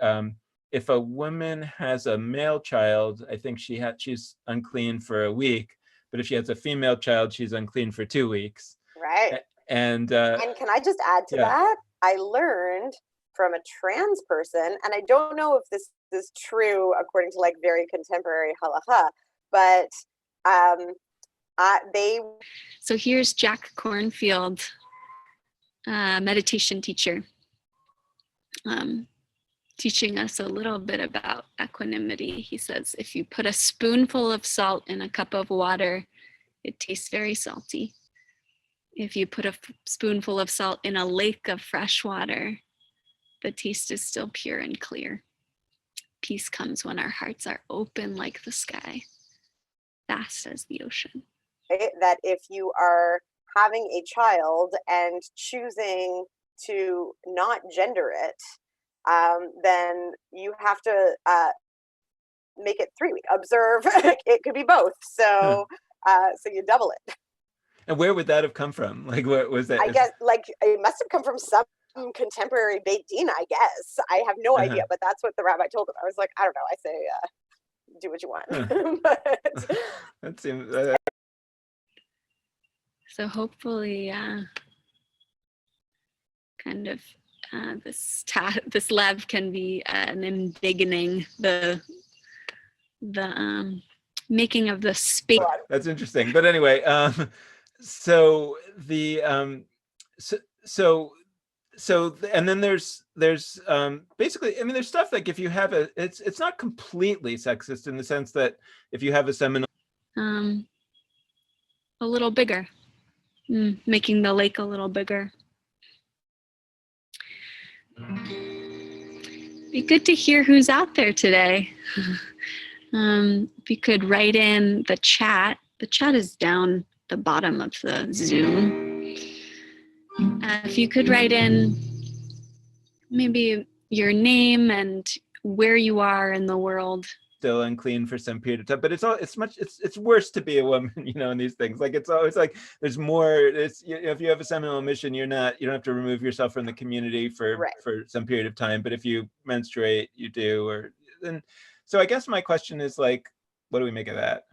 if a woman has a male child, I think she's unclean for a week, but if she has a female child, she's unclean for 2 weeks. Right. And can I just add to that? I learned from a trans person, and I don't know if this is true according to like very contemporary halacha, but So here's Jack Cornfield, meditation teacher, teaching us a little bit about equanimity. He says, if you put a spoonful of salt in a cup of water, it tastes very salty. If you put a spoonful of salt in a lake of fresh water, the taste is still pure and clear. Peace comes when our hearts are open like the sky, vast as the ocean. That if you are having a child and choosing to not gender it, then you have to make it 3 weeks. Observe, it could be both. So, so you double it. And where would that have come from? Like, what was that? I guess, like, it must have come from some contemporary Beit Din, I guess. I have no idea, but that's what the rabbi told him. I was like, I don't know. I say, do what you want. But that seems. So hopefully, kind of this lab can be embiggening the making of the space. That's interesting. But anyway, so the so and then there's basically, I mean, there's stuff like if you have it's not completely sexist in the sense that if you have a seminal a little bigger, making the lake a little bigger. Be good to hear who's out there today. If you could write in the chat. The chat is down the bottom of the Zoom. If you could write in maybe your name and where you are in the world. Still unclean for some period of time, but it's worse to be a woman, in these things. Like, it's always like there's more. It's, if you have a seminal emission, you don't have to remove yourself from the community for some period of time. But if you menstruate, you do. So I guess my question is, like, what do we make of that?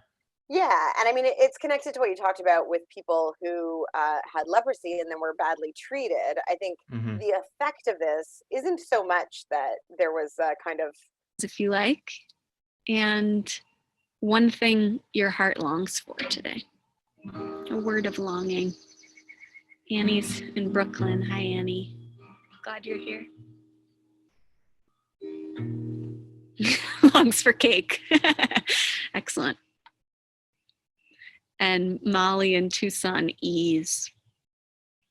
Yeah, and I mean, it's connected to what you talked about with people who had leprosy and then were badly treated. I think the effect of this isn't so much that there was a kind of, if you like, and one thing your heart longs for today. A word of longing. Annie's in Brooklyn. Hi, Annie. Glad you're here. Longs for cake. Excellent. And Molly in Tucson, ease.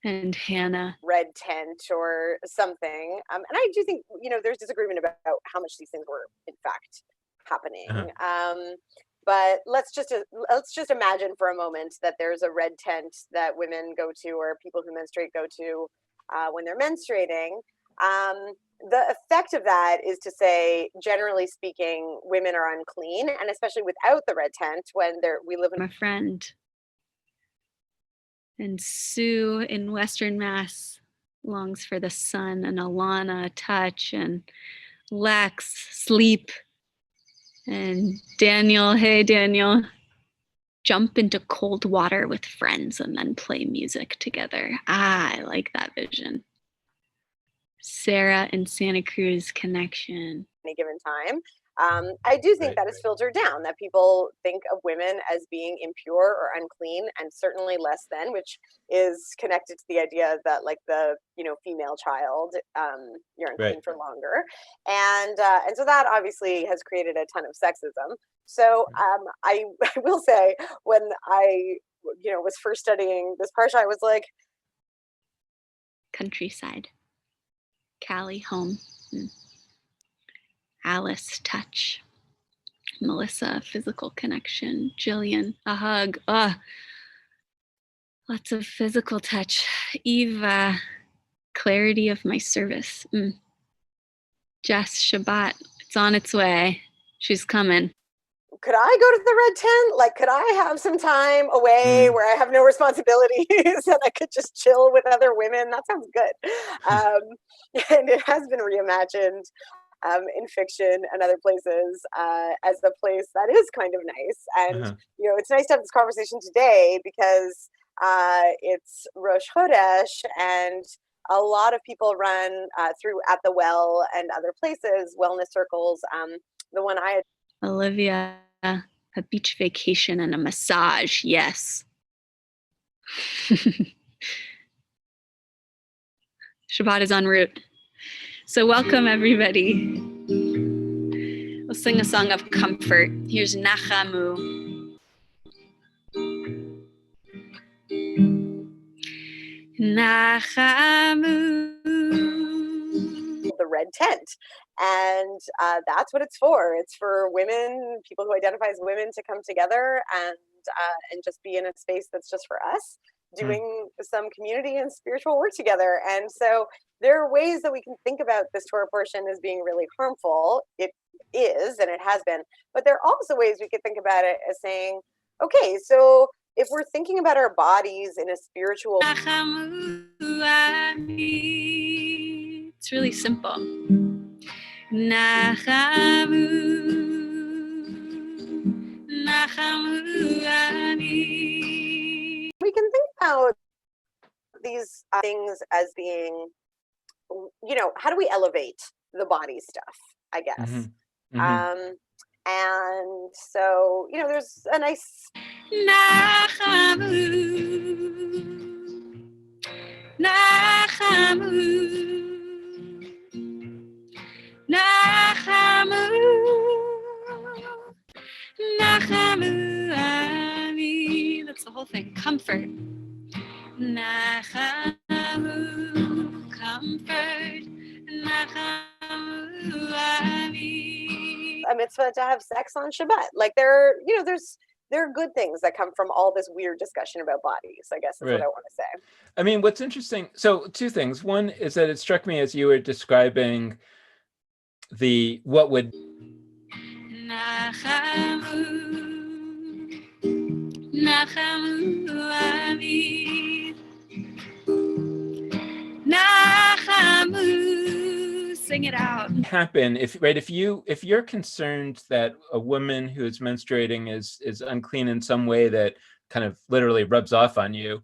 And Hannah, red tent or something. And I do think, there's disagreement about how much these things were in fact happening. But let's just imagine for a moment that there's a red tent that women go to, or people who menstruate go to when they're menstruating. The effect of that is to say, generally speaking, women are unclean, and especially without the red tent, when we live in. My friend. And Sue in Western Mass longs for the sun, and Alana, touch, and Lex, sleep. And Daniel, hey Daniel, jump into cold water with friends and then play music together. I like that vision. Sarah in Santa Cruz, connection. Any given time. I do think that is filtered down, that people think of women as being impure or unclean, and certainly less than, which is connected to the idea that, like, the female child, you're unclean for longer, and so that obviously has created a ton of sexism. So I will say, when I was first studying this parsha, I was like, countryside, Callie, home. Alice, touch. Melissa, physical connection. Jillian, a hug. Lots of physical touch. Eve, clarity of my service. Jess, Shabbat, it's on its way. She's coming. Could I go to the red tent? Like, could I have some time away where I have no responsibilities and I could just chill with other women? That sounds good. And it has been reimagined in fiction and other places as a place that is kind of nice. And, it's nice to have this conversation today because it's Rosh Chodesh and a lot of people run through At the Well and other places, wellness circles. The one I had. Olivia, a beach vacation and a massage, yes. Shabbat is en route. So welcome, everybody. We'll sing a song of comfort. Here's Nachamu. Nachamu. The red tent. And that's what it's for. It's for women, people who identify as women, to come together and just be in a space that's just for us, doing some community and spiritual work together. And so there are ways that we can think about this Torah portion as being really harmful. It is, and it has been. But there are also ways we could think about it as saying, okay, so if we're thinking about our bodies in a spiritual... It's really simple. Nachamu, Nachamu ani. We can think about these things as being, how do we elevate the body stuff, I guess. And so, there's a nice... Nachamu, Nachamu. Nachamu, Nachamu ani. That's the whole thing. Comfort. Nachamu, comfort. Nachamu ani. A mitzvah to have sex on Shabbat. Like there are good things that come from all this weird discussion about bodies, I guess is what I want to say. I mean, what's interesting, so two things. One is that it struck me as you were describing what would Nachamu, Nachamu ani. Nachamu, sing it out. Happen if you're concerned that a woman who is menstruating is unclean in some way that kind of literally rubs off on you,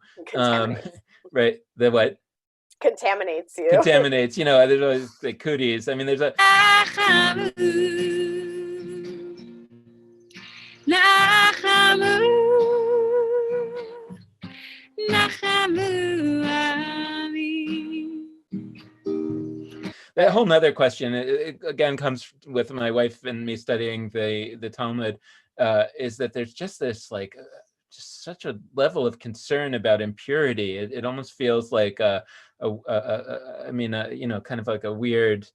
right? The what? Contaminates you. Contaminates, there's always the cooties. I mean, there's a Nachamu, Nachamu, Nachamu ani. That whole nother question, it again comes with my wife and me studying the Talmud, is that there's just this just such a level of concern about impurity. It almost feels like kind of like a weird.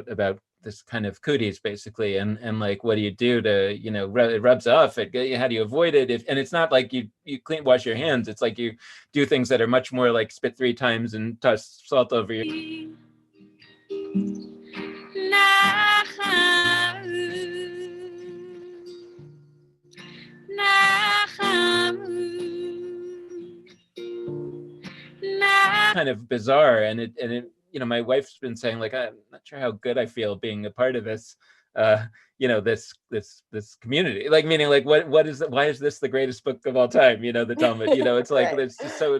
About this kind of cooties basically, and like, what do you do to, it rubs off, how do you avoid it? And it's not like you wash your hands, it's like you do things that are much more like spit 3 times and toss salt over your... kind of bizarre, and it my wife's been saying, like, I'm not sure how good I feel being a part of this this community, like, meaning like, what is it, why is this the greatest book of all time, the Talmud, it's like right. It's so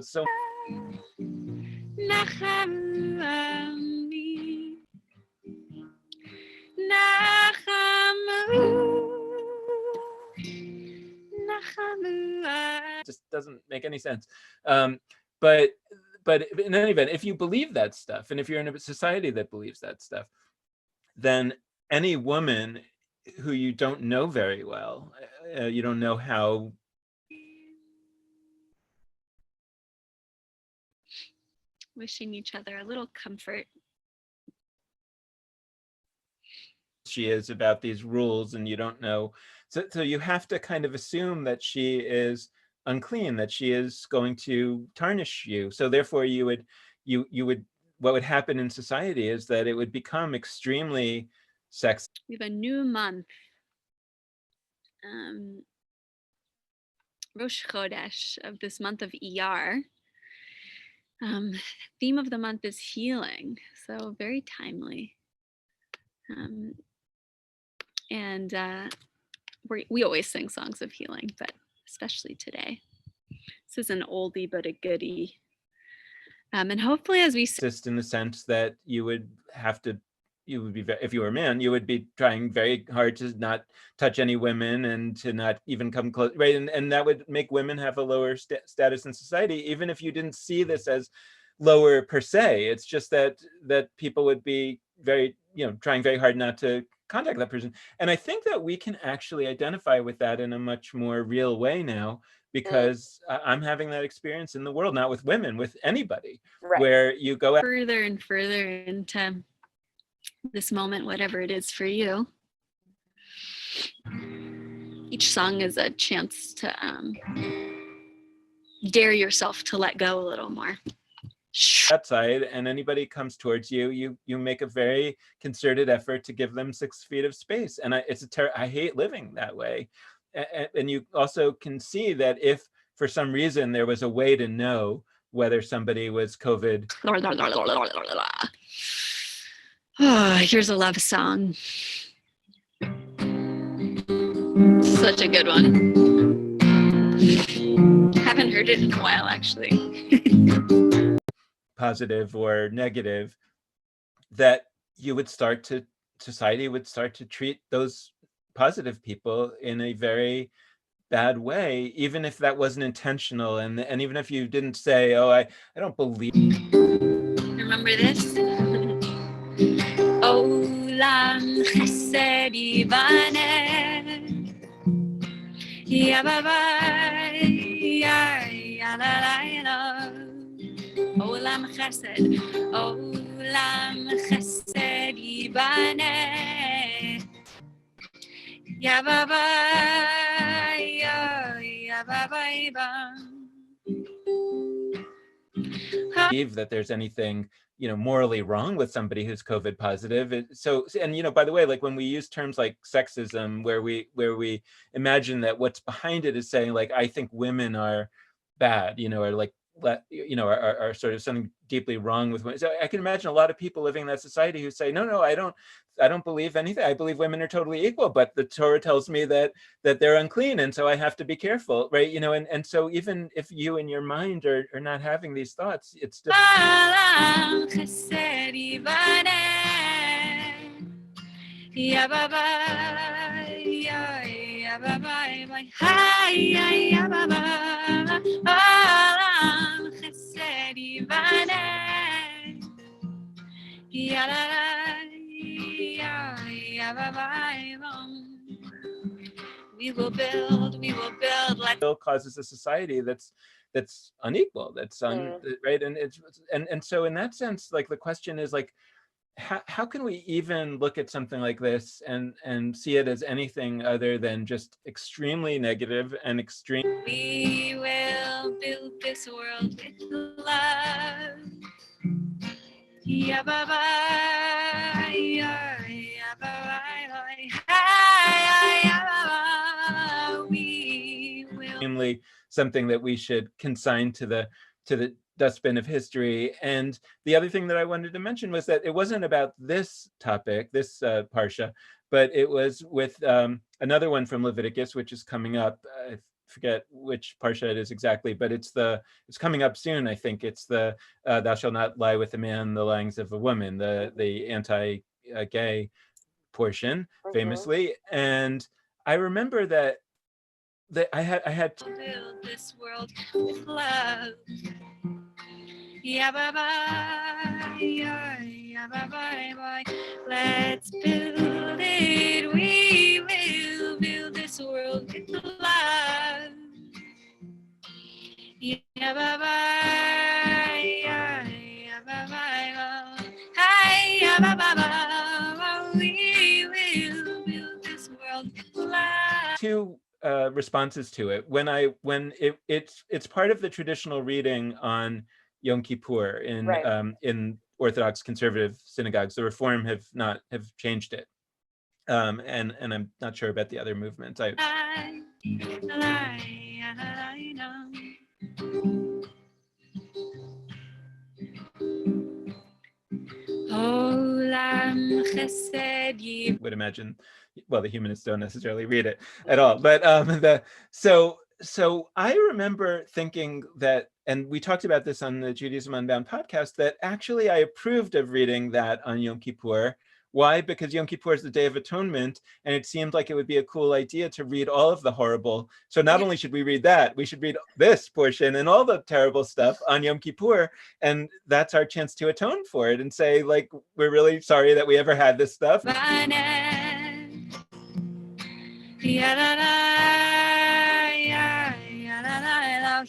just doesn't make any sense. But in any event, if you believe that stuff, and if you're in a society that believes that stuff, then any woman who you don't know very well, you don't know how wishing each other a little comfort. She is about these rules, and you don't know. So you have to kind of assume that she is unclean, that she is going to tarnish you. So therefore you would, what would happen in society is that it would become extremely sexist. We have a new month. Rosh Chodesh of this month of Iyar. Theme of the month is healing, so very timely. And we always sing songs of healing, but especially today. This is an oldie but a goodie. And hopefully as we Just in the sense that you would have to, you would be, if you were a man, you would be trying very hard to not touch any women and to not even come close, right? And that would make women have a lower status in society, even if you didn't see this as lower per se. It's just that people would be very, trying very hard not to contact that person. And I think that we can actually identify with that in a much more real way now, because I'm having that experience in the world, not with women, with anybody, Right. where you go out further and further into this moment, whatever it is for you. Each song is a chance to dare yourself to let go a little more. outside and anybody comes towards you, you make a very concerted effort to give them 6 feet of space. And I hate living that way. And you also can see that if for some reason there was a way to know whether somebody was COVID. Oh, here's a love song. Such a good one. Haven't heard it in a while, actually. Positive or negative, that you would start to, society would start to treat those positive people in a very bad way, even if that wasn't intentional, and even if you didn't say, oh, I don't believe. Remember this? Olam chesed yibane, ya baba, ya la la la. Olam chesed yibane, ya baba, ya baba bam. Believe that there's anything morally wrong with somebody who's COVID positive. So, and by the way, like when we use terms like sexism, where we imagine that what's behind it is saying, like, I think women are bad, or like, are sort of something deeply wrong with women. So I can imagine a lot of people living in that society who say, no, I don't believe anything. I believe women are totally equal, but the Torah tells me that they're unclean, and so I have to be careful, right? And so even if you in your mind are not having these thoughts, it's still. We will build Still causes a society that's unequal, that's right. And so in that sense, like, the question is, like, how can we even look at something like this and see it as anything other than just extremely negative and extreme. We will build this world with love. Ya ba ba, ya ba ba, ya ba ba. We will. Extremely something that we should consign to the dustbin of history. And the other thing that I wanted to mention was that it wasn't about this topic, this parsha, but it was with another one from Leviticus, which is coming up. I forget which parsha it is exactly, but it's coming up soon. I think it's the thou shalt not lie with a man the lyings of a woman, the anti-gay portion, famously. And I remember that I had to build this world with love. Ya ba ba, ya ba ba. Let's build it. We will build this world with love. Ya ba ba, ya We will build this world with love. Two responses to it. It's part of the traditional reading on Yom Kippur in Orthodox conservative synagogues. The Reform have changed it, and I'm not sure about the other movements. Would imagine, well, the humanists don't necessarily read it at all, but so I remember thinking that, and we talked about this on the Judaism Unbound podcast, that actually I approved of reading that on Yom Kippur. Why? Because Yom Kippur is the Day of Atonement, and it seemed like it would be a cool idea to read all of the horrible. So not only should we read that, we should read this portion and all the terrible stuff on Yom Kippur, and that's our chance to atone for it and say, like, we're really sorry that we ever had this stuff.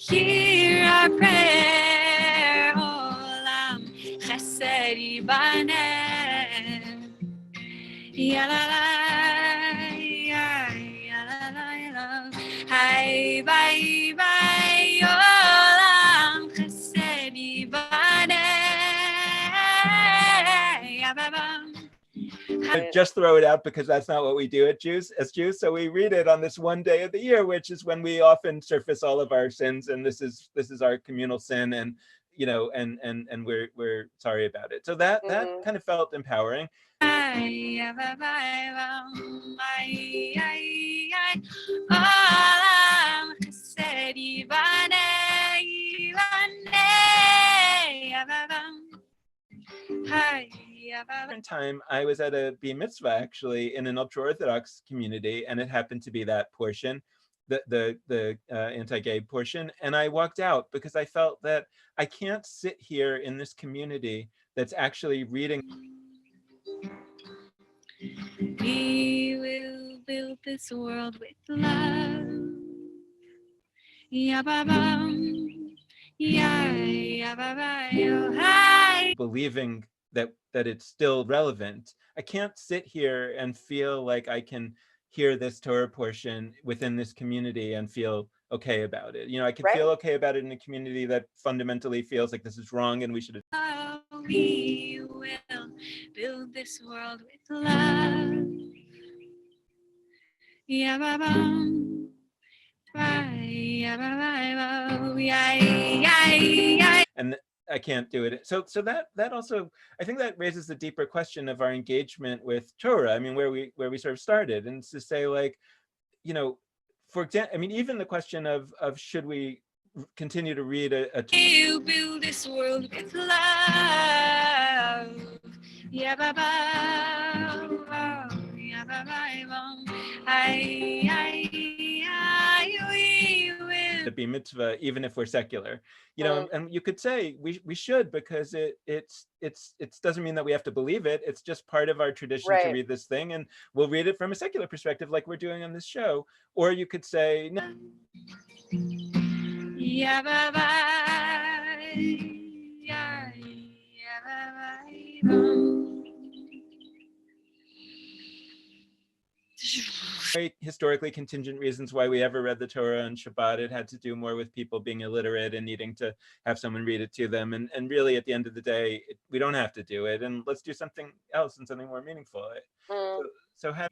Hear our prayer, Olam Chesed Yibaneh. Ya la la, ya la la la. Hi bye bye, Olam Chesed Yibaneh. Ya ba ba. Just throw it out because that's not what we do as Jews. So we read it on this one day of the year, which is when we often surface all of our sins, and this is our communal sin, and and we're sorry about it. So that kind of felt empowering. Time I was at a bar mitzvah actually in an ultra-Orthodox community, and it happened to be that portion, the anti-gay portion, and I walked out because I felt that I can't sit here in this community that's actually reading. We will build this world with love. Believing that it's still relevant. I can't sit here and feel like I can hear this Torah portion within this community and feel okay about it. I can feel okay about it in a community that fundamentally feels like this is wrong and we should. We will build this world with love. And I can't do it. So that also, I think that raises the deeper question of our engagement with Torah. I mean, where we sort of started, and it's to say, like, for example, I mean, even the question of should we continue to read a you build this world with love. The bar mitzvah, even if we're secular, and you could say we should, because it doesn't mean that we have to believe it. It's just part of our tradition to read this thing, and we'll read it from a secular perspective, like we're doing on this show. Or you could say no. Very historically contingent reasons why we ever read the Torah on Shabbat. It had to do more with people being illiterate and needing to have someone read it to them. And really, at the end of the day, we don't have to do it. And let's do something else and something more meaningful. So have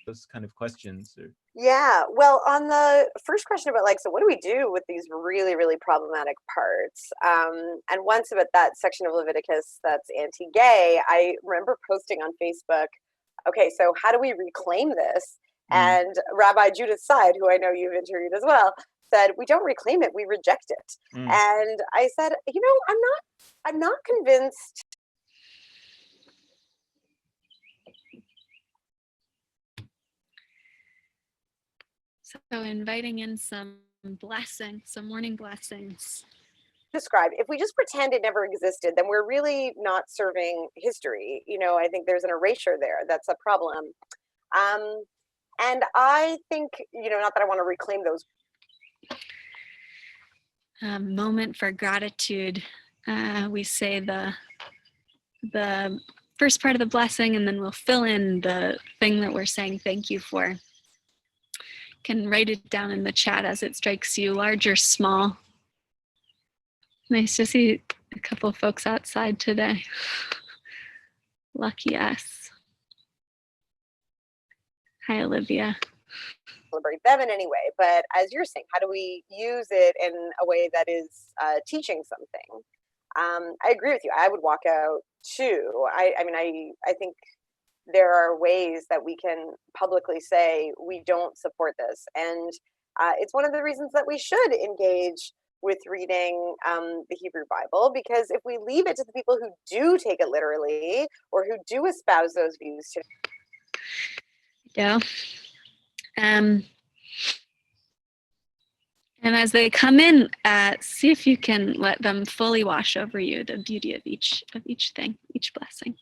those kind of questions. Yeah, well, on the first question about, like, so what do we do with these really, really problematic parts? And once about that section of Leviticus that's anti-gay, I remember posting on Facebook, okay, so how do we reclaim this? And Rabbi Judith Seid, who I know you've interviewed as well, said, we don't reclaim it, we reject it. And I said, I'm not convinced. So inviting in some morning blessings. described, if we just pretend it never existed, then we're really not serving history. I think there's an erasure there. That's a problem. And I think, not that I want to reclaim those. Moment for gratitude. We say the first part of the blessing, and then we'll fill in the thing that we're saying thank you for. Can write it down in the chat as it strikes you, large or small. Nice to see a couple of folks outside today. Lucky us. Hi, Olivia. Celebrate them in any way, but as you're saying, how do we use it in a way that is teaching something? I agree with you. I would walk out too. I think there are ways that we can publicly say we don't support this, and it's one of the reasons that we should engage with reading the Hebrew Bible, because if we leave it to the people who do take it literally or who do espouse those views to and as they come in, see if you can let them fully wash over you the beauty of each thing, each blessing.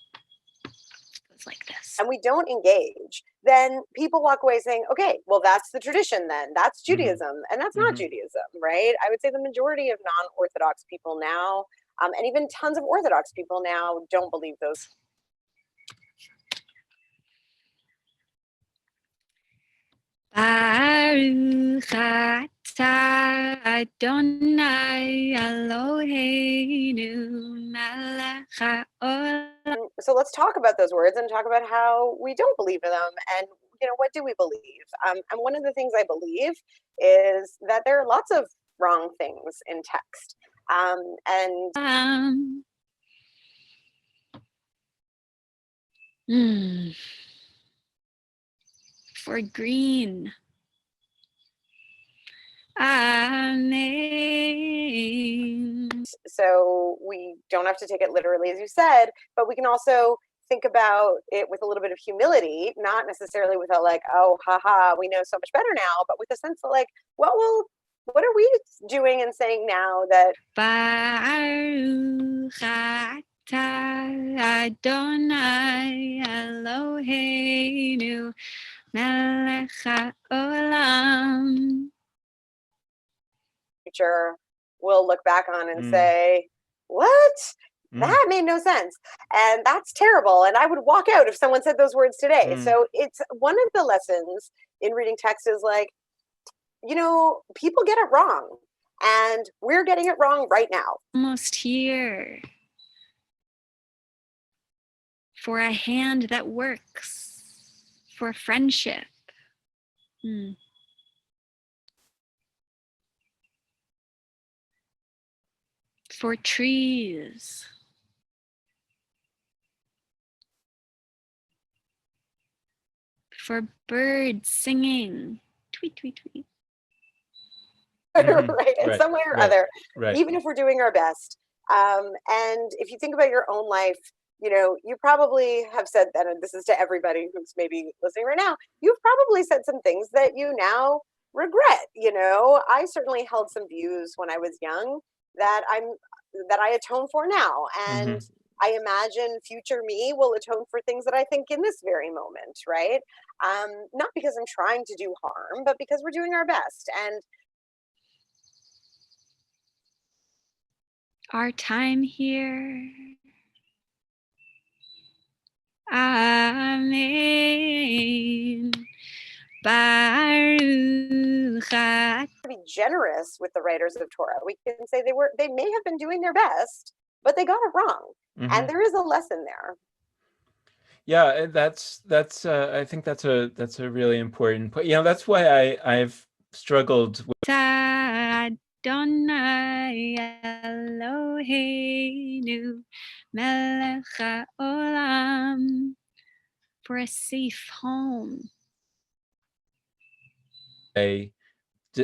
It's like this. And we don't engage, then people walk away saying, okay, well, that's the tradition then. That's Judaism. And that's not Judaism, right? I would say the majority of non-Orthodox people now, and even tons of Orthodox people now, don't believe those. Baruch atah Adonai Eloheinu melech haolam. So let's talk about those words and talk about how we don't believe in them, and what do we believe? And one of the things I believe is that there are lots of wrong things in text, For green. Amen. So we don't have to take it literally, as you said, but we can also think about it with a little bit of humility, not necessarily with a like, oh, haha, we know so much better now, but with a sense of like, well, what are we doing and saying now that Baruch atah Adonai Eloheinu melech haolam. future we'll look back on and say, what? That made no sense. And that's terrible. And I would walk out if someone said those words today. So it's one of the lessons in reading text is like, people get it wrong. And we're getting it wrong right now. Almost here. For a hand that works. For friendship. For trees. For birds singing. Tweet, tweet, tweet. Right. And somewhere or other, even if we're doing our best. And if you think about your own life, you probably have said that, and this is to everybody who's maybe listening right now, you've probably said some things that you now regret. I certainly held some views when I was young that I atone for now. And I imagine future me will atone for things that I think in this very moment, right? Not because I'm trying to do harm, but because we're doing our best. And our time here. Amen. Baruch atah. To be generous with the writers of Torah, we can say they may have been doing their best, but they got it wrong, and there is a lesson there. Yeah, that's I think that's a really important point. That's why I've struggled with Adonai Eloheinu melech haolam, for a safe home. I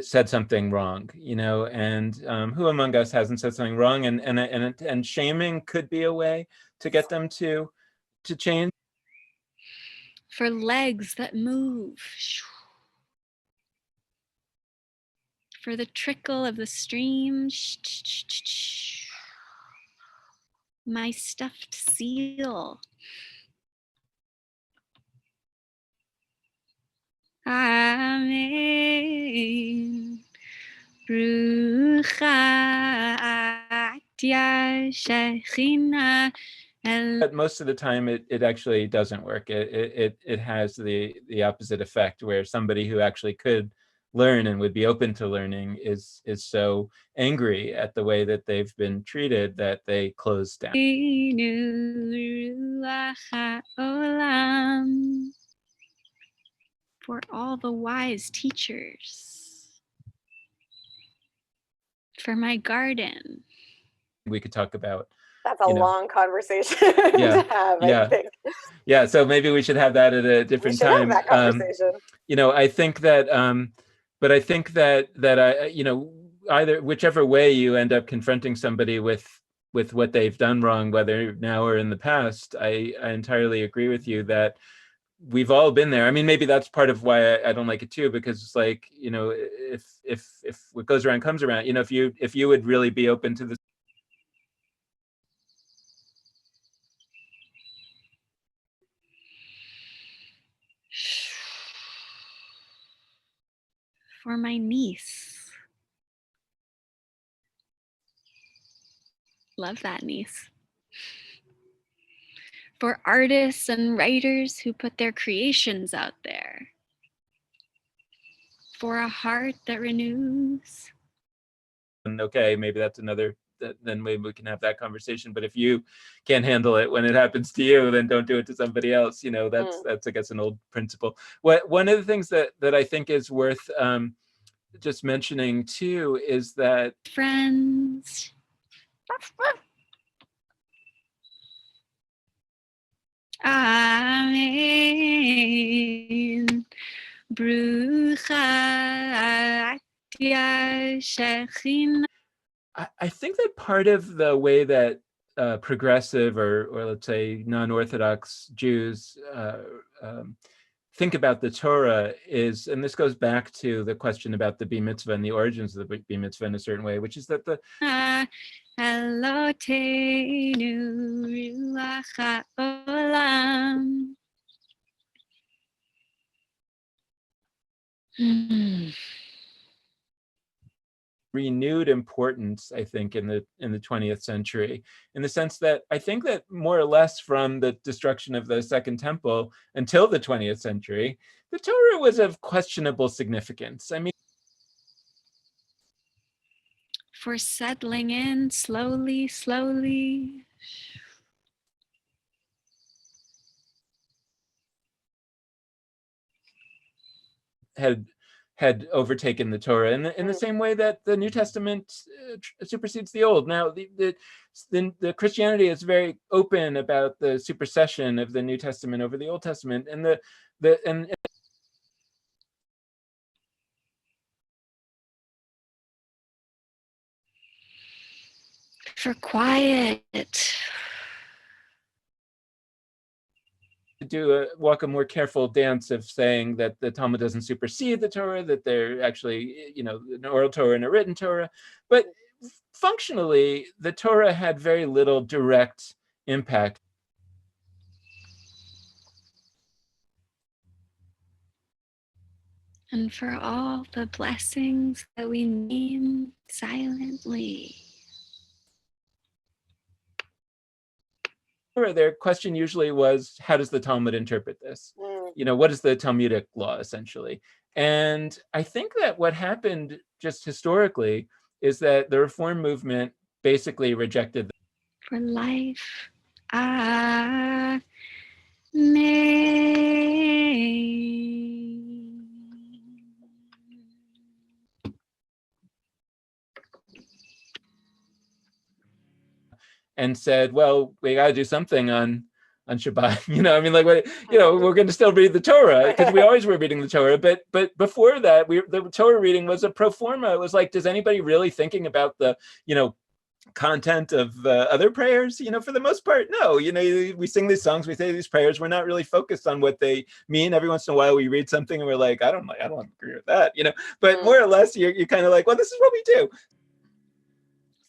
said something wrong, and who among us hasn't said something wrong? And shaming could be a way to get them to change. For legs that move. for the trickle of the stream. My stuffed seal. Amen. Brucha atya shechina. But most of the time, it actually doesn't work. It has the opposite effect, where somebody who actually could learn and would be open to learning is so angry at the way that they've been treated that they close down. For all the wise teachers, for my garden. We could talk about. That's a long conversation Yeah, to have, yeah. I think. Yeah, so maybe we should have that at a different time. Have that conversation. I think that, but I think that either whichever way you end up confronting somebody with what they've done wrong, whether now or in the past, I entirely agree with you that we've all been there. I mean, maybe that's part of why I don't like it too, because it's like, if what goes around comes around, if you would really be open to this. For my niece. Love that niece. For artists and writers who put their creations out there. For a heart that renews. And okay, maybe that's another, then maybe we can have that conversation. But if you can't handle it when it happens to you, then don't do it to somebody else. That's I guess an old principle. One of the things that I think is worth just mentioning too is that friends. Amen. Brucha atya shechina. I think that part of the way that progressive or let's say non-Orthodox Jews think about the Torah is, and this goes back to the question about the Bar Mitzvah and the origins of the Bar Mitzvah in a certain way, which is that the renewed importance, I think, in the 20th century, in the sense that I think that more or less from the destruction of the Second Temple until the 20th century, the Torah was of questionable significance. I mean, for settling in slowly, slowly. Had overtaken the Torah in the same way that the New Testament supersedes the Old. Now, the Christianity is very open about the supersession of the New Testament over the Old Testament, and for quiet. To walk a more careful dance of saying that the Talmud doesn't supersede the Torah, that they're actually, an oral Torah and a written Torah. But functionally, the Torah had very little direct impact. And for all the blessings that we name silently. Their question usually was, how does the Talmud interpret this? What is the Talmudic law, essentially? And I think that what happened just historically is that the Reform movement basically rejected for life. and said, well, we got to do something on Shabbat. We're going to still read the Torah because we always were reading the Torah. But before that, the Torah reading was a pro forma. It was like, does anybody really thinking about the content of other prayers? For the most part, no. We sing these songs, we say these prayers, we're not really focused on what they mean. Every once in a while we read something and we're like, I don't agree with that, but more or less you're kind of like, well, this is what we do.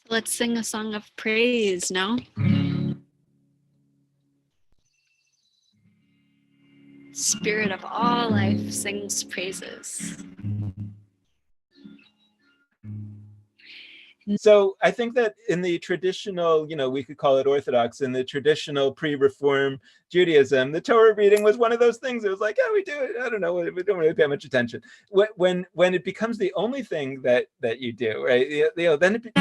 Let's sing a song of praise, no? Spirit of all life sings praises. So I think that in the traditional, we could call it Orthodox, in the traditional pre-Reform Judaism, the Torah reading was one of those things. It was like, yeah, we do it. I don't know. We don't really pay much attention. When it becomes the only thing that you do, right? Then it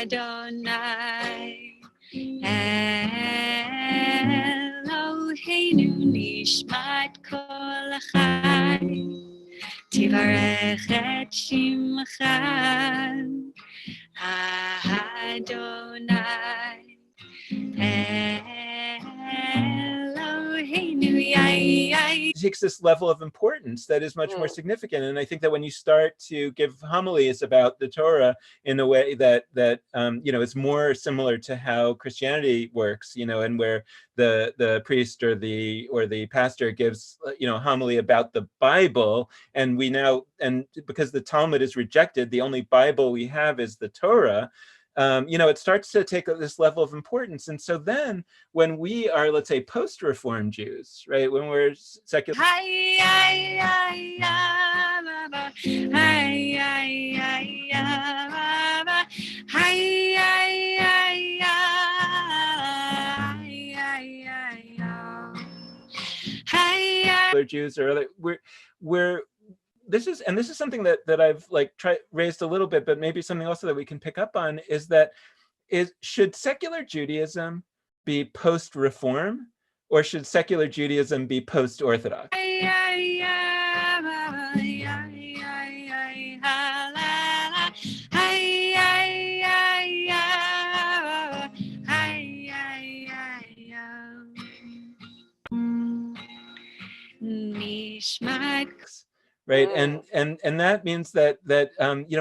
Adonai Eloheinu nishmat kol achai Tivarech et shimcha Adonai Eloheinu takes this level of importance that is much more significant. And I think that when you start to give homilies about the Torah in a way that is more similar to how Christianity works, and where the priest or the pastor gives homily about the Bible, and because the Talmud is rejected, the only Bible we have is the Torah. It starts to take this level of importance. And so then when we are, let's say, post-Reform Jews, right, when we're secular, Jews, or we're this is something that I've raised a little bit, but maybe something also that we can pick up on is should secular Judaism be post-Reform, or should secular Judaism be post-Orthodox? Right, and that means that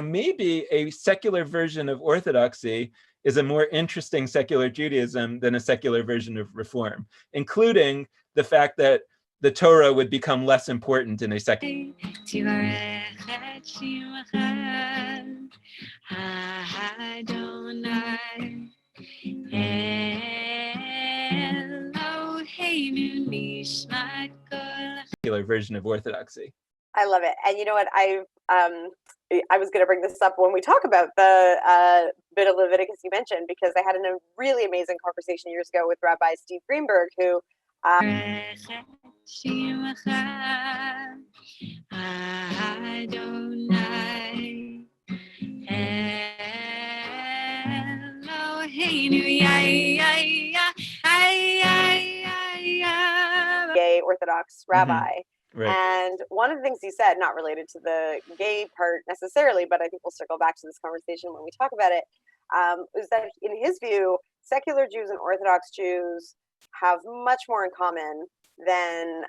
maybe a secular version of Orthodoxy is a more interesting secular Judaism than a secular version of Reform, including the fact that the Torah would become less important in a secular. Version of Orthodoxy. I love it. And you know what? I was going to bring this up when we talk about the bit of Leviticus you mentioned, because I had a really amazing conversation years ago with Rabbi Steve Greenberg, who gay Orthodox rabbi. Right. And one of the things he said, not related to the gay part necessarily, but I think we'll circle back to this conversation when we talk about it, is that in his view, secular Jews and Orthodox Jews have much more in common than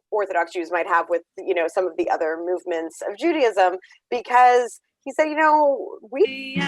Orthodox Jews might have with some of the other movements of Judaism, because he said, we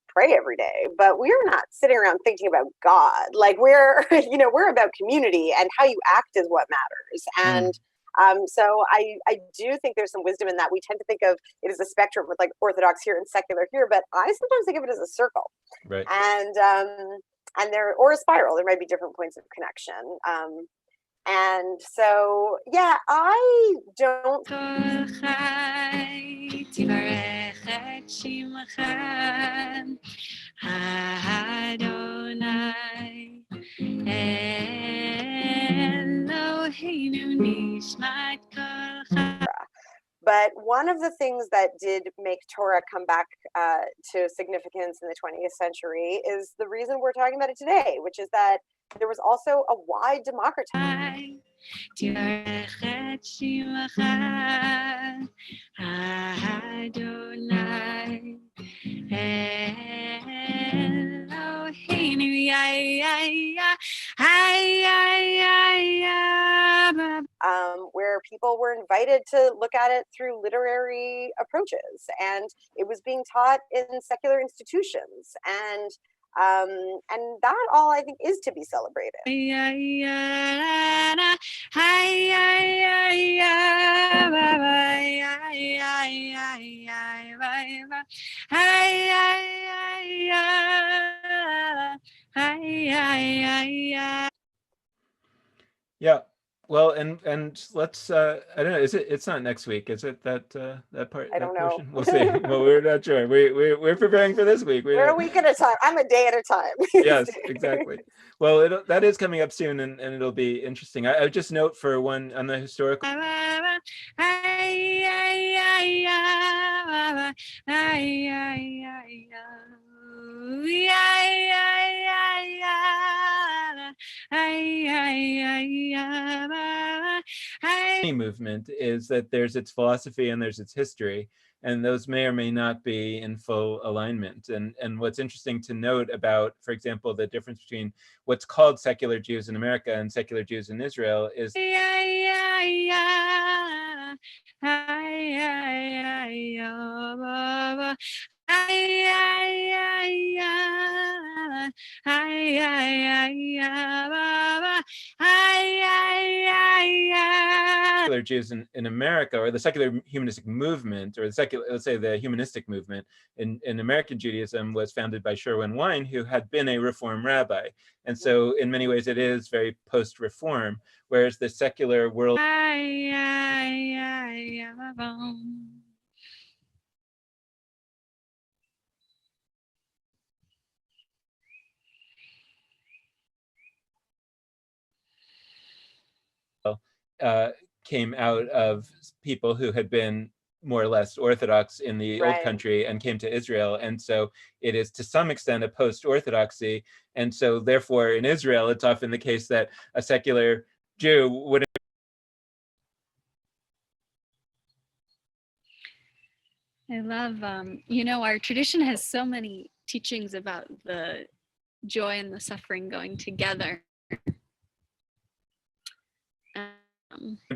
pray every day, but we're not sitting around thinking about God. Like we're about community, and how you act is what matters. And so I do think there's some wisdom in that. We tend to think of it as a spectrum with like Orthodox here and secular here, but I sometimes think of it as a circle. Right. And or a spiral. There might be different points of connection. And so, yeah, I don't. But one of the things that did make Torah come back to significance in the 20th century is the reason we're talking about it today, which is that there was also a wide democratization. Where people were invited to look at it through literary approaches, and it was being taught in secular institutions, and that all I think is to be celebrated. Yeah. Well, and let's I don't know, it's not next week, is it, that that part, I that don't know. portion? We'll see. Well, we're not sure. We're preparing for this week. We're a week at a time. I'm a day at a time. Yes, exactly. Well, that is coming up soon, and it'll be interesting. I would just note for one on the historical. Movement is that there's its philosophy and there's its history, and those may or may not be in full alignment. And what's interesting to note about, for example, the difference between what's called secular Jews in America and secular Jews in Israel is secular Jews in America, or the secular humanistic movement, or the secular, let's say the humanistic movement in American Judaism, was founded by Sherwin Wine, who had been a Reform rabbi. And so in many ways it is very post-Reform, whereas the secular world came out of people who had been more or less Orthodox in the old country and came to Israel. And so it is to some extent a post-Orthodoxy. And so therefore in Israel, it's often the case that a secular Jew would. I love, our tradition has so many teachings about the joy and the suffering going together.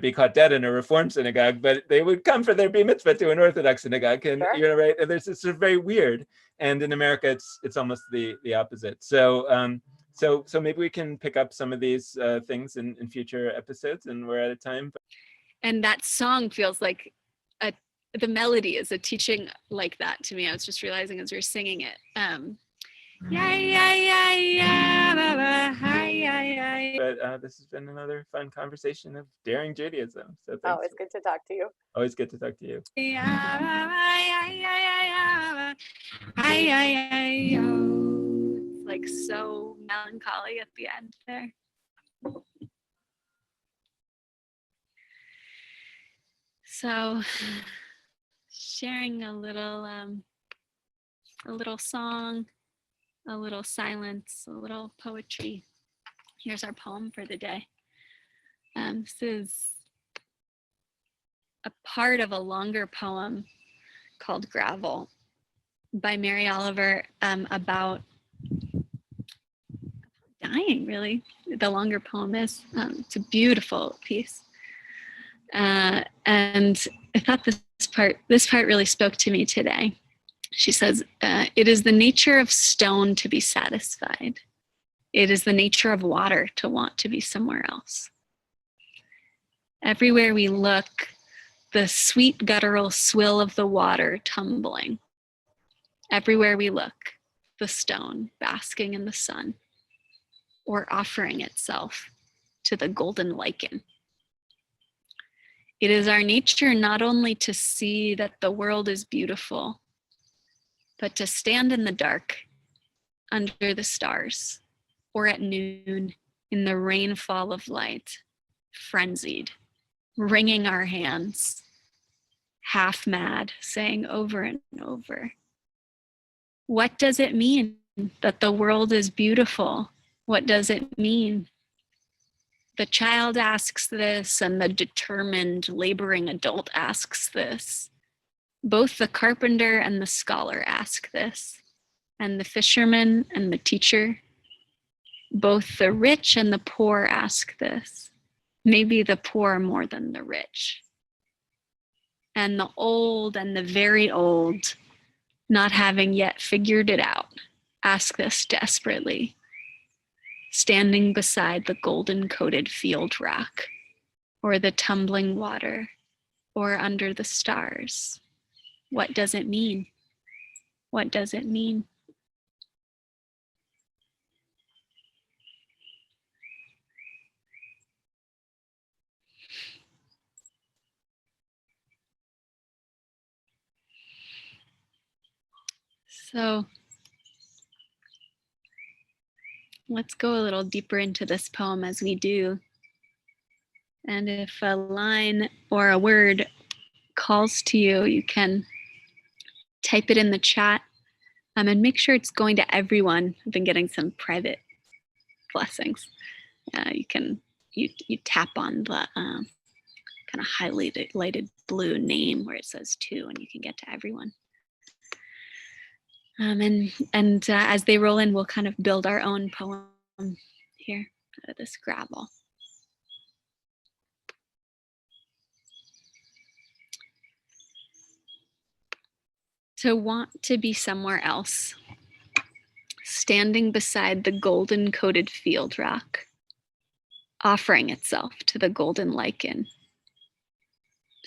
Be caught dead in a Reform synagogue, but they would come for their bar mitzvah to an Orthodox synagogue, and you're right. And there's it's sort of very weird. And in America, it's almost the opposite. So so maybe we can pick up some of these things in future episodes, and we're out of time. And that song feels like the melody is a teaching like that to me. I was just realizing as we were singing it. But this has been another fun conversation of daring Judaism. So thanks. It's good to talk to you. Always good to talk to you. It's like so melancholy at the end there. So sharing a little song, a little silence, a little poetry. Here's our poem for the day. This is a part of a longer poem called Gravel by Mary Oliver, about dying, really. The longer poem is. It's a beautiful piece. And I thought this part really spoke to me today. She says, it is the nature of stone to be satisfied. It is the nature of water to want to be somewhere else. Everywhere we look, the sweet guttural swill of the water tumbling. Everywhere we look, the stone basking in the sun, or offering itself to the golden lichen. It is our nature not only to see that the world is beautiful, but to stand in the dark under the stars, or at noon in the rainfall of light, frenzied, wringing our hands, half mad, saying over and over, what does it mean that the world is beautiful? What does it mean? The child asks this, and the determined, laboring adult asks this. Both the carpenter and the scholar ask this, and the fisherman and the teacher. Both the rich and the poor ask this, maybe the poor more than the rich. And the old and the very old, not having yet figured it out, ask this desperately, standing beside the golden-coated field rock, or the tumbling water, or under the stars. What does it mean? What does it mean? So let's go a little deeper into this poem as we do. And if a line or a word calls to you, you can type it in the chat, and make sure it's going to everyone. I've been getting some private blessings. You tap on the kind of highlighted blue name where it says to, and you can get to everyone. As they roll in, we'll kind of build our own poem here out of this gravel. To want to be somewhere else, standing beside the golden-coated field rock, offering itself to the golden lichen,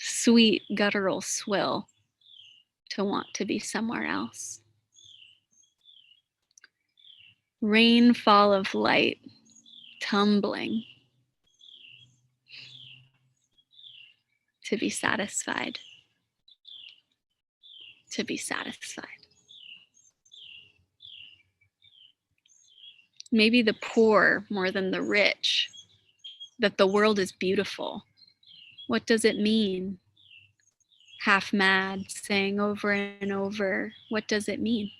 sweet guttural swill, to want to be somewhere else. Rainfall of light, tumbling, to be satisfied, to be satisfied. Maybe the poor more than the rich, that the world is beautiful. What does it mean? Half mad, saying over and over, what does it mean?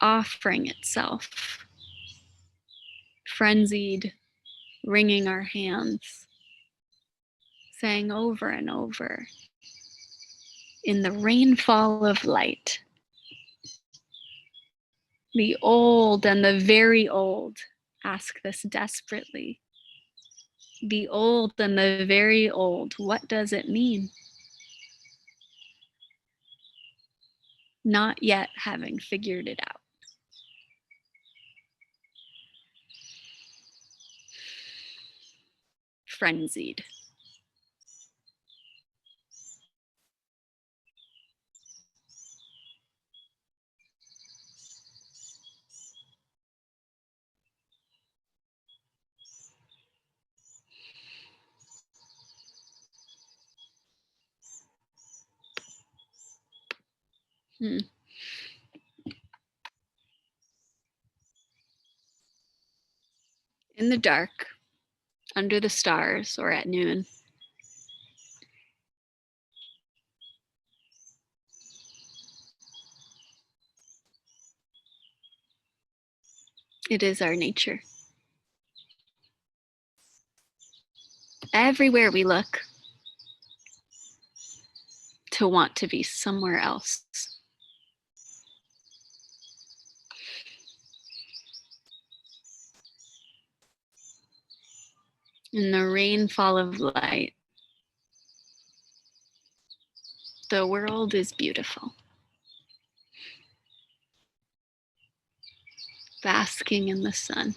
Offering itself, frenzied, wringing our hands, saying over and over, in the rainfall of light, the old and the very old ask this desperately. The old and the very old, what does it mean? Not yet having figured it out. Frenzied. In the dark, under the stars, or at noon, it is our nature. Everywhere we look, to want to be somewhere else. In the rainfall of light, the world is beautiful. Basking in the sun.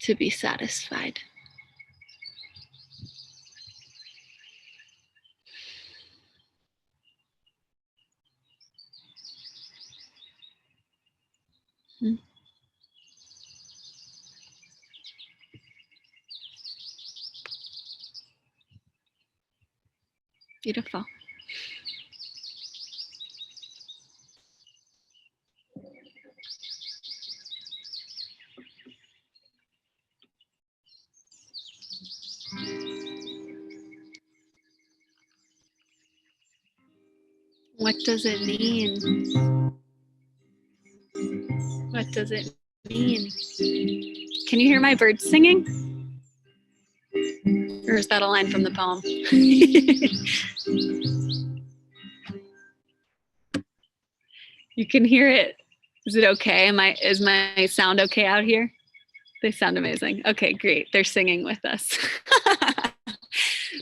To be satisfied. Beautiful. What does it mean? What does it mean? Can you hear my birds singing? Or is that a line from the poem? You can hear it. Is it okay? Is my sound okay out here? They sound amazing. Okay, great. They're singing with us.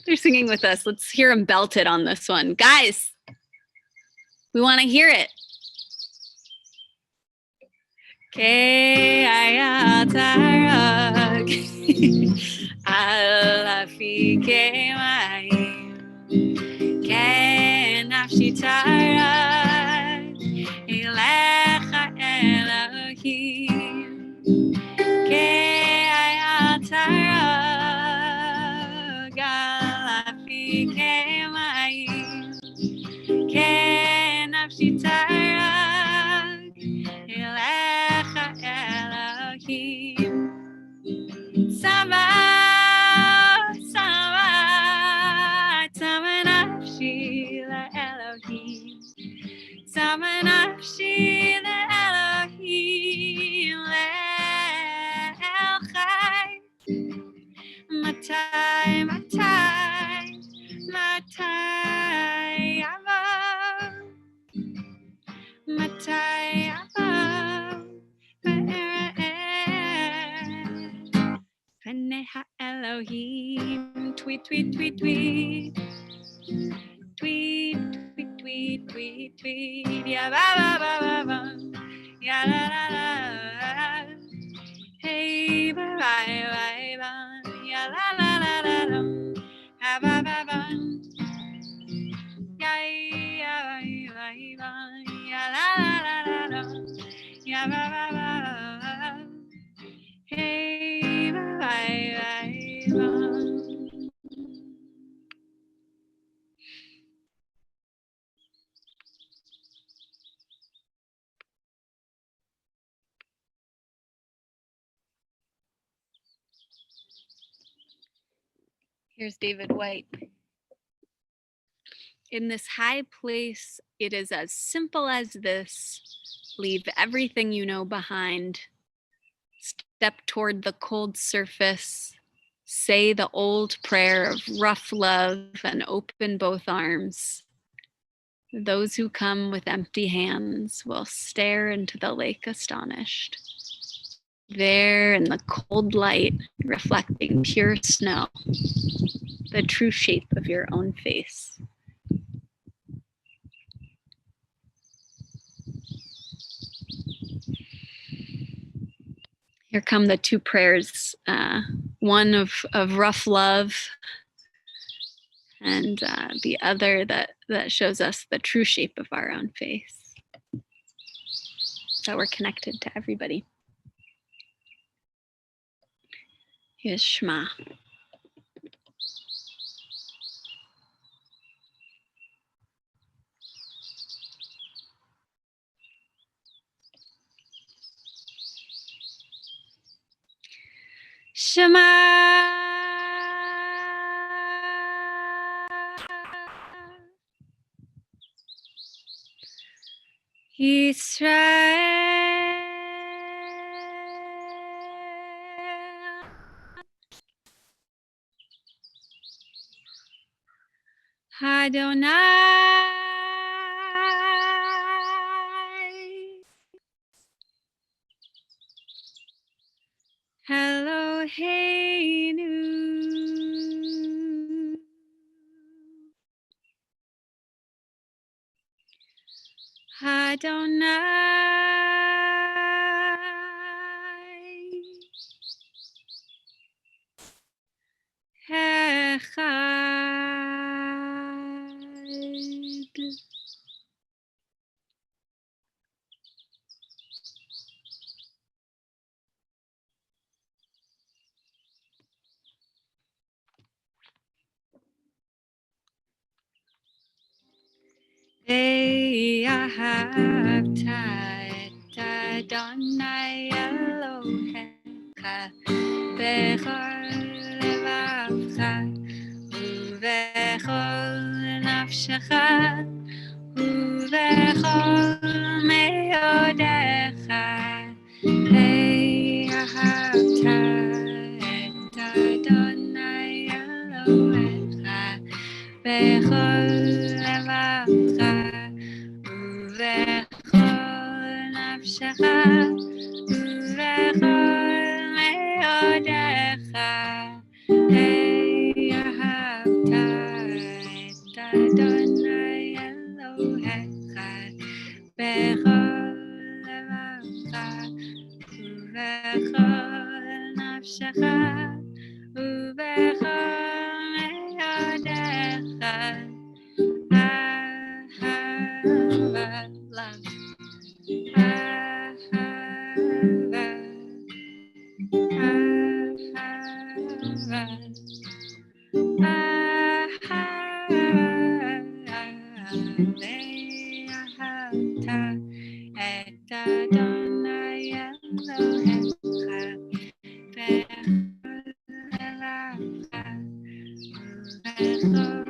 They're singing with us. Let's hear them belt it on this one. Guys, we want to hear it. Elohim, tweet, tweet, tweet, tweet, tweet, tweet, tweet, tweet, tweet, ya ba ba ba ba ba, ya la la la, hey ba ba ba ba, ya la la la la la, ha ba ba ba, ya ya ba ba ba, ya la la la la la, ya ba ba ba, hey ba ba ba ba. Here's David White. In this high place, it is as simple as this. Leave everything you know behind. Step toward the cold surface. Say the old prayer of rough love and open both arms. Those who come with empty hands will stare into the lake astonished. There in the cold light, reflecting pure snow, the true shape of your own face. Here come the two prayers, one of rough love, and the other that shows us the true shape of our own face. So we're connected to everybody. Here's Shema. Shema Yisrael Adonai Eloheinu Adonai Echad. Ve'ahavta et Adonai Elohecha bechol levavcha u'bechol nafshecha ובכל מאודיך אהבת את אדוני אלוהיך בכל לבבך ובכל נפשך ובכל מאודיך אהבת את אדוני אלוהיך בכל לבבך ובכל נפשך ובכל מאודיך אהבה love את אדוני אלוהיך בכל לבבך ובכל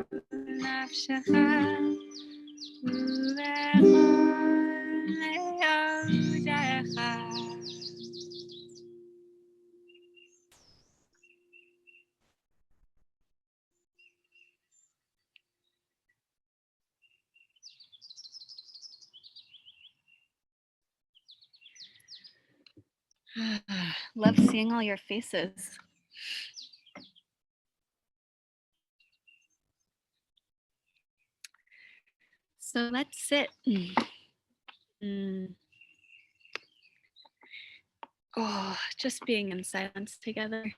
נפשך ובכל מאודיך. Love seeing all your faces. So let's sit. Oh, just being in silence together.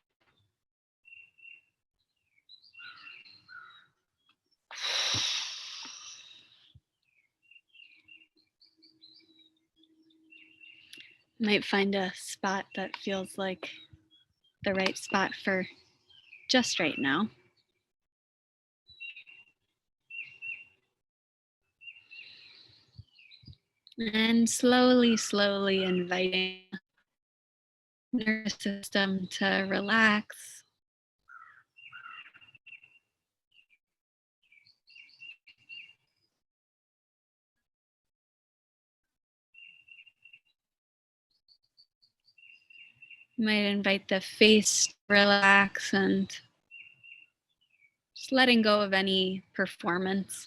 Might find a spot that feels like the right spot for just right now. And slowly, slowly inviting the nervous system to relax. You might invite the face to relax and just letting go of any performance.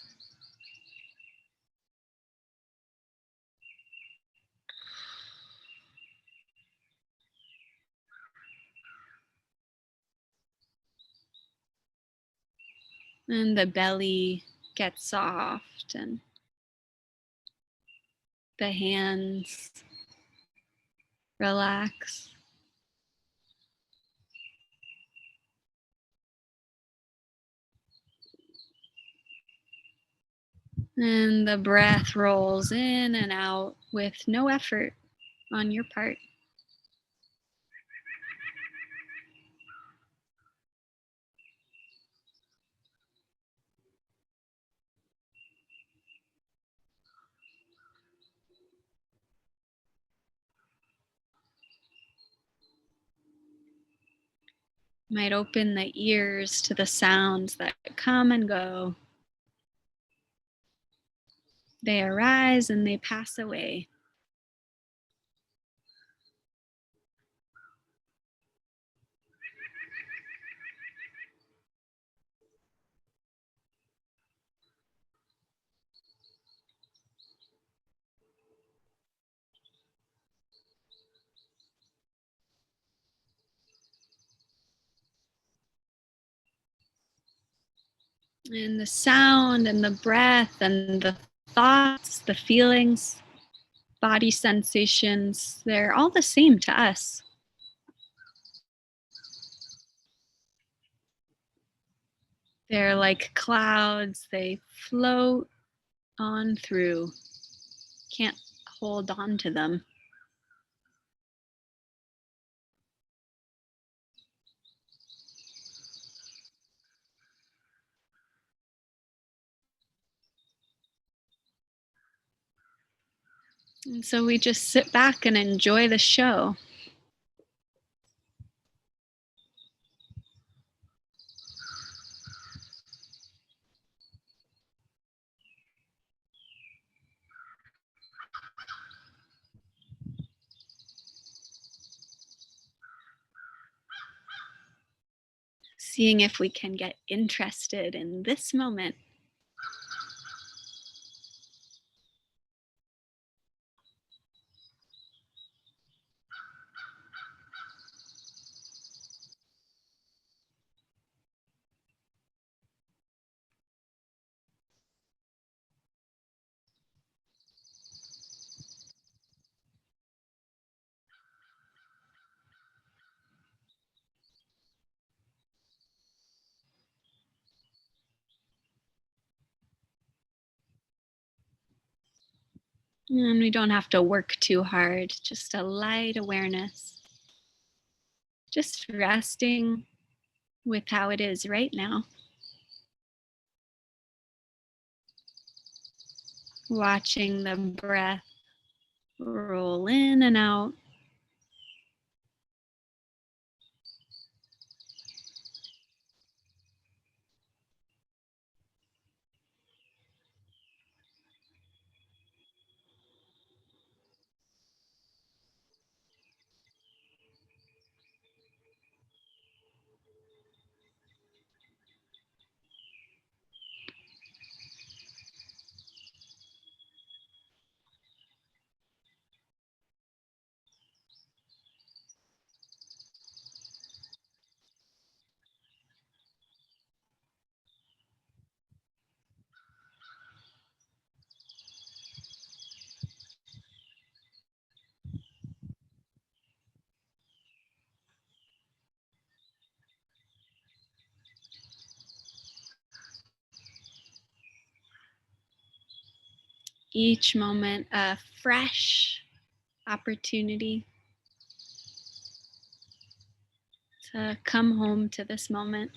And the belly gets soft and the hands relax. And the breath rolls in and out with no effort on your part. Might open the ears to the sounds that come and go. They arise and they pass away. And the sound and the breath and the thoughts, the feelings, body sensations, they're all the same to us. They're like clouds, they float on through. Can't hold on to them. And so we just sit back and enjoy the show. Seeing if we can get interested in this moment. And we don't have to work too hard, just a light awareness. Just resting with how it is right now. Watching the breath roll in and out. Each moment a fresh opportunity to come home to this moment.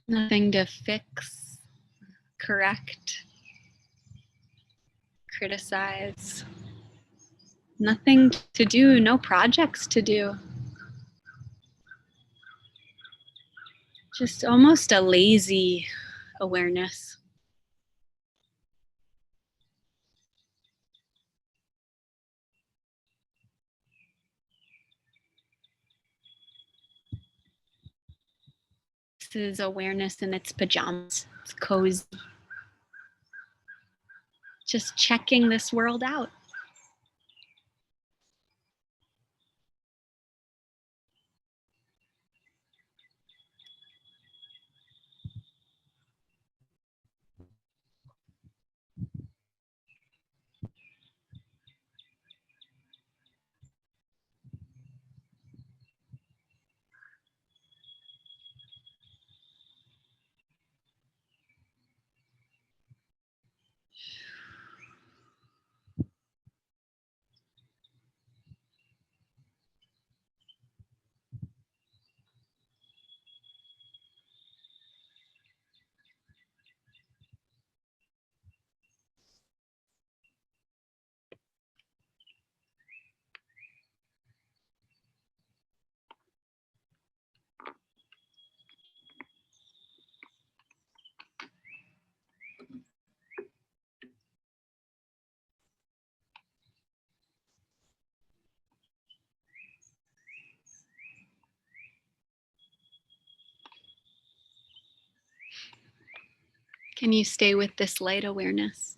Nothing to fix, correct, criticize. Nothing to do, no projects to do. Just almost a lazy awareness. This is awareness in its pajamas. It's cozy. Just checking this world out. Can you stay with this light awareness?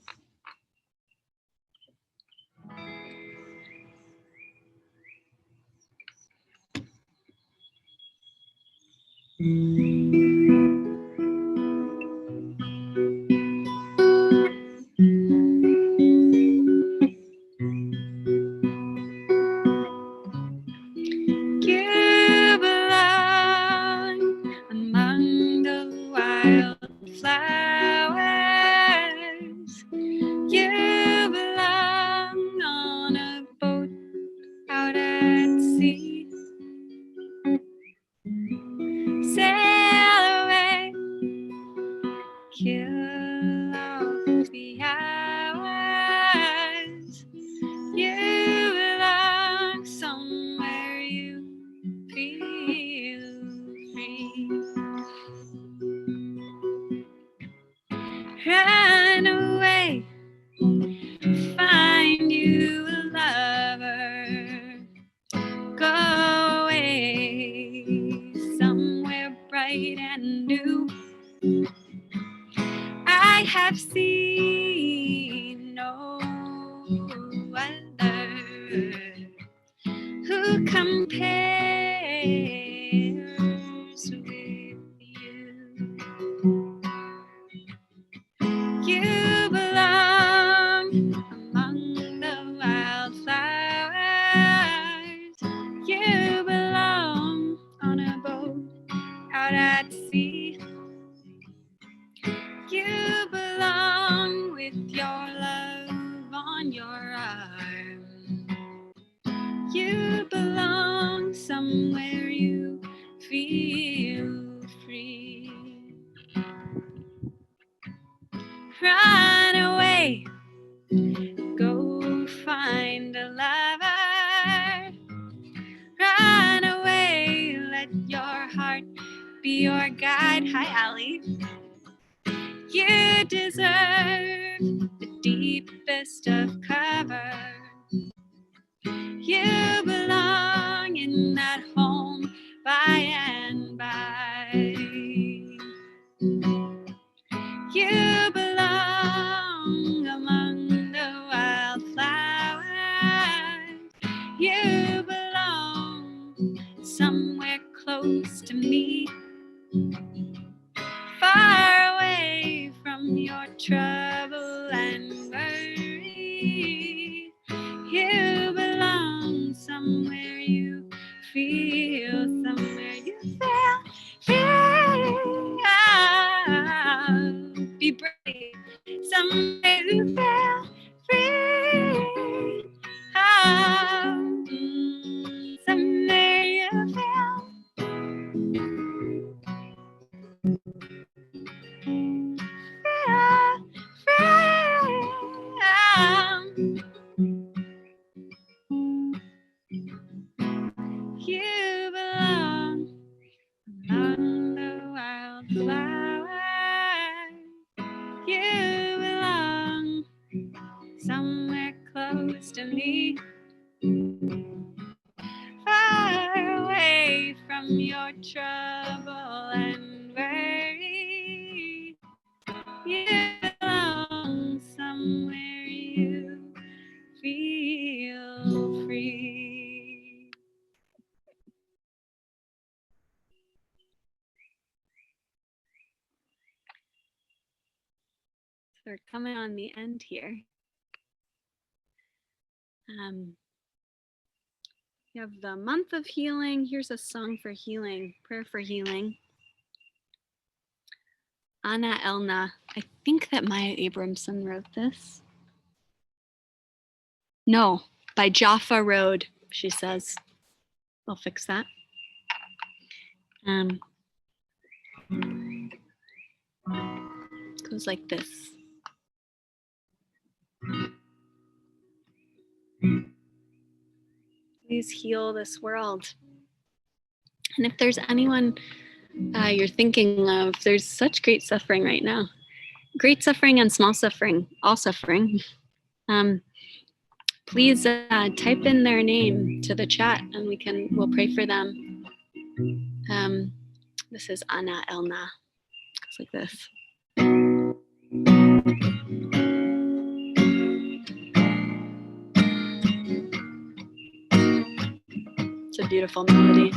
wildflowers. You belong on a boat out at sea. Sail away, kill off the hours. You belong somewhere you feel free. Run away, find you a lover. Go away somewhere bright and new. I have seen no other who compares with you. You belong among the wildflowers. You belong on a boat out at sea. You belong with your love on your arm. You belong somewhere you feel free. Run away, go find a lover. Run away, let your heart be your guide. Hi, Allie. You deserve the deepest of cover. You belong in that home by and by. You belong among the wildflowers. You belong somewhere close to me, far away from your trouble and worry. You belong somewhere you feel, somewhere you feel free. Be brave, somewhere you feel free. Somewhere you feel you belong among the wildflowers. You belong somewhere close to me, far away from your trouble and worry. You belong somewhere you feel free. So we're coming on the end here. We have the month of healing. Here's a song for healing, prayer for healing. Anna Elna. I think that Maya Abramson wrote this. No, by Jaffa Road, she says. I'll fix that. Goes like this. Please heal this world. And if there's anyone you're thinking of, there's such great suffering right now. Great suffering and small suffering, all suffering. Please type in their name to the chat and we'll pray for them. This is Anna Elna. It's like this. It's a beautiful melody.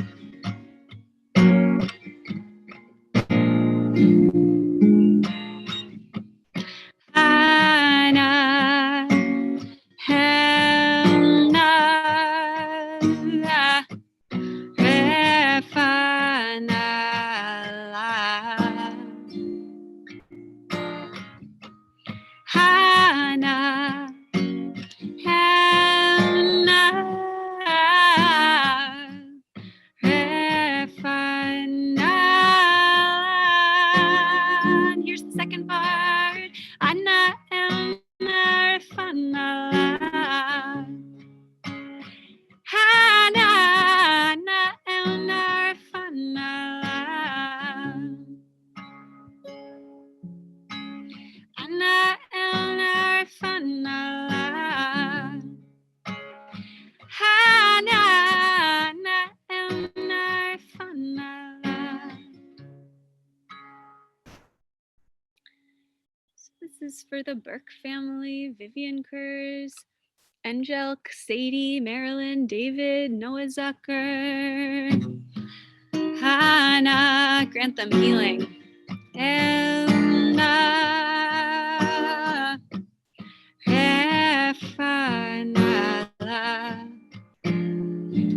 Anna Helna Refanala This is for the Burke family, Vivian Kurz, Angel, Sadie, Marilyn, David, Noah Zucker, Hannah, grant them healing. Elna, Refanala.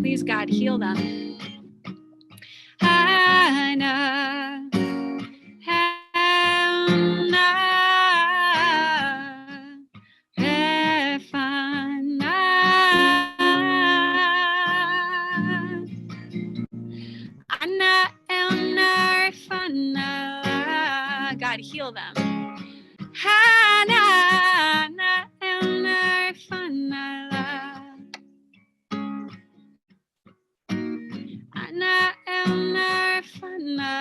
Please, God, heal them. Hannah, Elna, Refana. Anna, Elna, Refana. God, heal them. Hannah, Anna, Elna, Refana. Anna, Elna, Refana.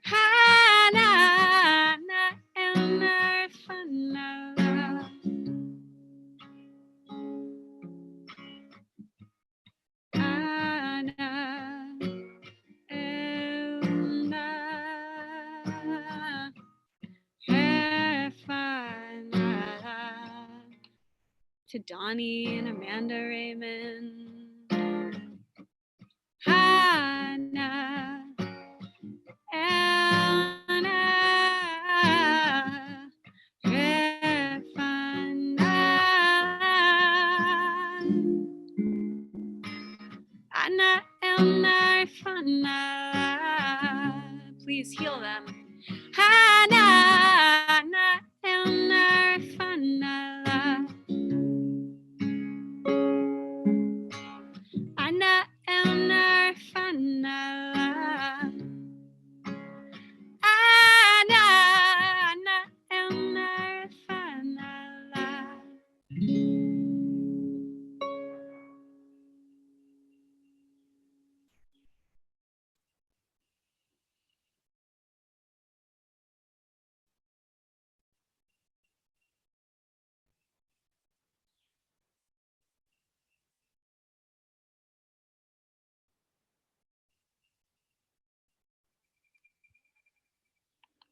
Hannah, Anna, Elna, Refana. Anna, Elna, Refana. To Donnie and Amanda Raymond. Hannah, Elna, Refana. Anna, Elna, Refana. Please heal them. Hannah, Anna, Elna, Refana. Anna, Elna, Refana. Anna, Anna, Elna, Refana.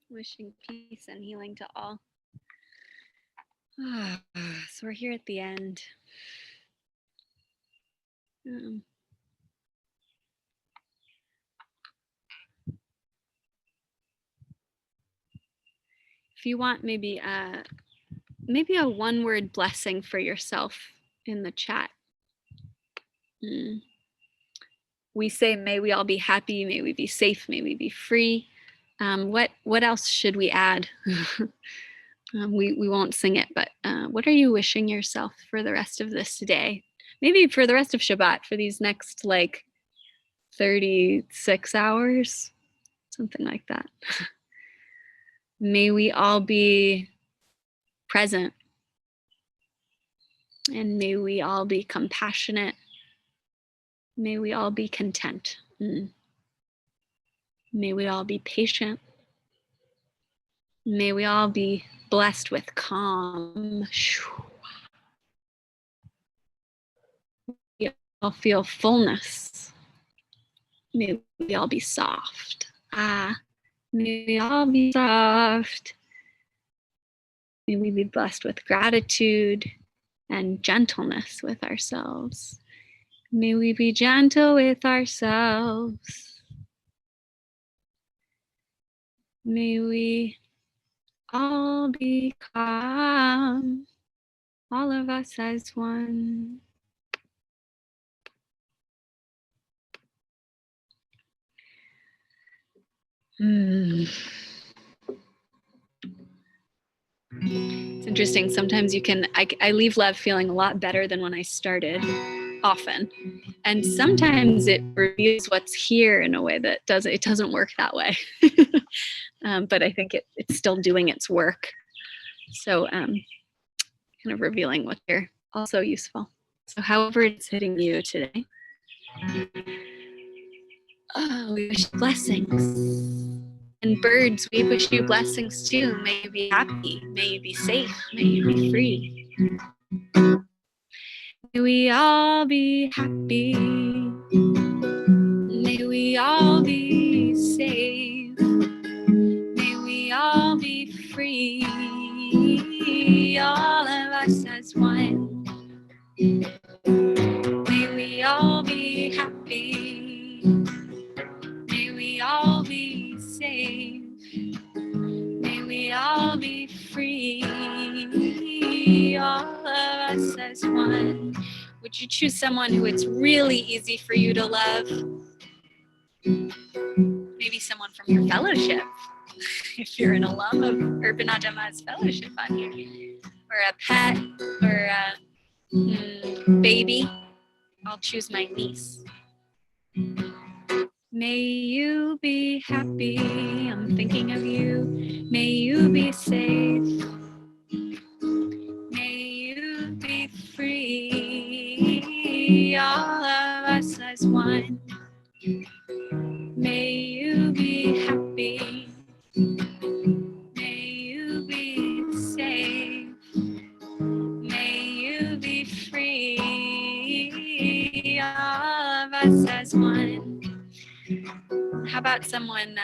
Wishing peace and healing to all. So we're here at the end. If you want, maybe a one-word blessing for yourself in the chat. We say, may we all be happy, may we be safe, may we be free. What else should we add? We won't sing it, but what are you wishing yourself for the rest of this day? Maybe for the rest of Shabbat, for these next like 36 hours, something like that. May we all be present, and may we all be compassionate. May we all be content. May we all be patient. May we all be blessed with calm. We all feel fullness. May we all be soft. May we all be soft. May we be blessed with gratitude and gentleness with ourselves. May we be gentle with ourselves. May we all be calm, all of us as one. It's interesting. Sometimes I leave Lev feeling a lot better than when I started, often. And sometimes it reveals what's here in a way that it doesn't work that way. But I think it's still doing its work. So kind of revealing what's here, also useful. So however it's hitting you today, we wish you blessings. And birds, we wish you blessings too. May you be happy. May you be safe. May you be free. May we all be happy. May we all be safe. May we all Would you choose someone who it's really easy for you to love? Maybe someone from your fellowship, if you're an alum of Urban Adama's fellowship on here, or a pet, or a baby. I'll choose my niece. May you be happy, I'm thinking of you. May you be safe. May you be free, all of us as one. May you be happy. May you be safe. May you be free, all of us as one. How about someone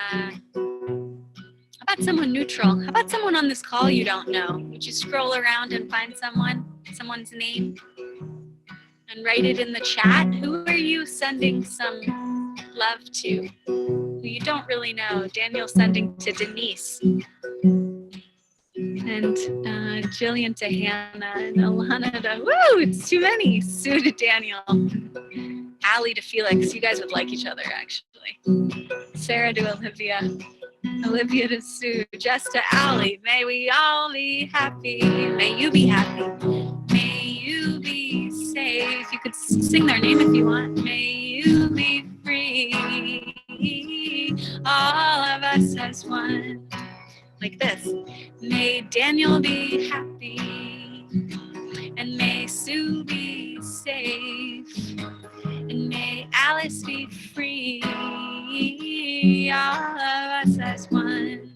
neutral? How about someone on this call you don't know? Would you scroll around and find someone's name and write it in the chat? Who are you sending some love to? Who you don't really know? Daniel's sending to Denise. And Jillian to Hannah, and Alana to, woo, it's too many. Sue to Daniel. Allie to Felix. You guys would like each other, actually. Sarah to Olivia. Olivia to Sue. Jess to Allie. May we all be happy. May you be happy. May you be safe. You could sing their name if you want. May you be free. All of us as one. Like this. May Daniel be happy, and may Sue be safe, and may Alice be free, all of us as one.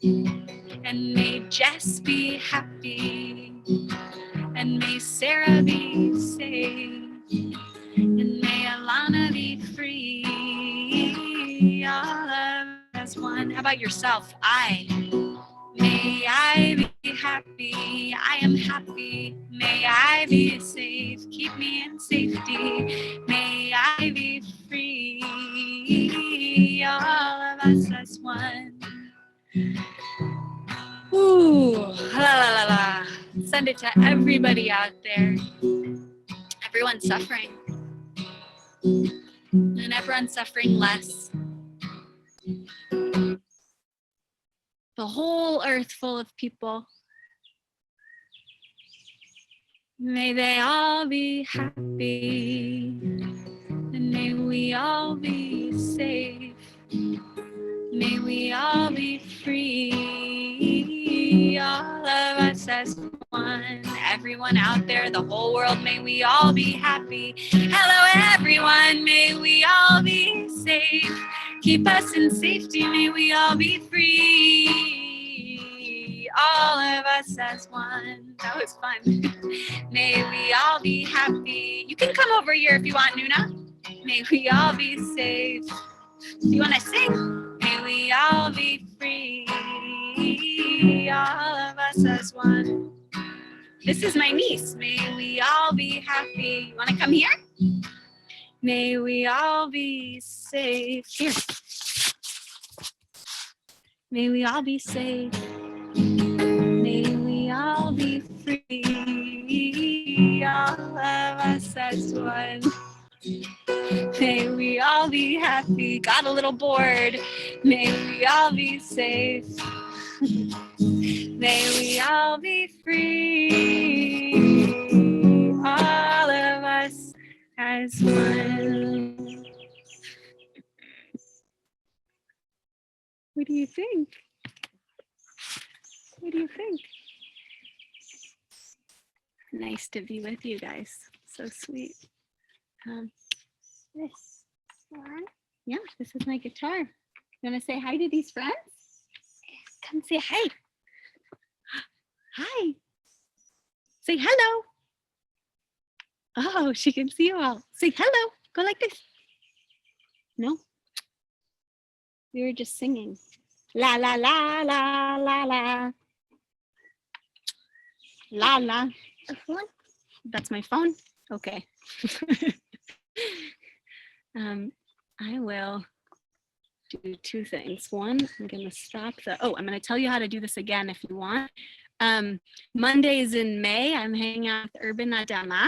And may Jess be happy, and may Sarah be safe, and may Alana be free, all of us as one. How about yourself? May I be happy, I am happy. May I be safe, keep me in safety. May I be free, all of us as one. Ooh, la la la la. Send it to everybody out there. Everyone's suffering. And everyone's suffering less. The whole earth full of people. May they all be happy, and may we all be safe. May we all be free, all of us as one. Everyone out there, the whole world, may we all be happy. Hello everyone, may we all be safe. Keep us in safety, may we all be free, all of us as one. That was fun. May we all be happy. You can come over here if you want, Nuna. May we all be safe. Do you want to sing? May we all be free, all of us as one. This is my niece. May we all be happy. You want to come here? May we all be safe. Here. May we all be safe. May we all be free, all of us as one. May we all be happy. Got a little bored. May we all be safe. May we all be free, all of us as one. What do you think? What do you think? Nice to be with you guys. So sweet. This one. Yeah, this is my guitar. You want to say hi to these friends? Come say hi. Hi. Say hello. Oh, she can see you all. Say hello. Go like this. No? We were just singing. La la la la la la. La la. That's my phone? Okay. I will do two things. One, I'm going to stop I'm going to tell you how to do this again if you want. Mondays in May, I'm hanging out with Urban Adama.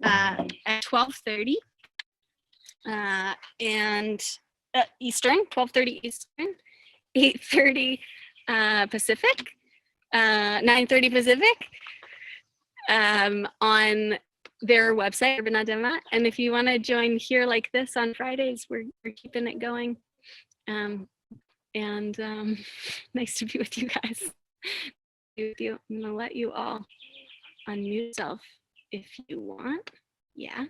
at 12:30 and Eastern, 12:30 Eastern, 8:30 Pacific, 9:30 Pacific, on their website, Urban Adema. And if you want to join here like this on Fridays, we're keeping it going. Nice to be with you guys. I'm gonna let you all unmute yourself if you want. Yeah.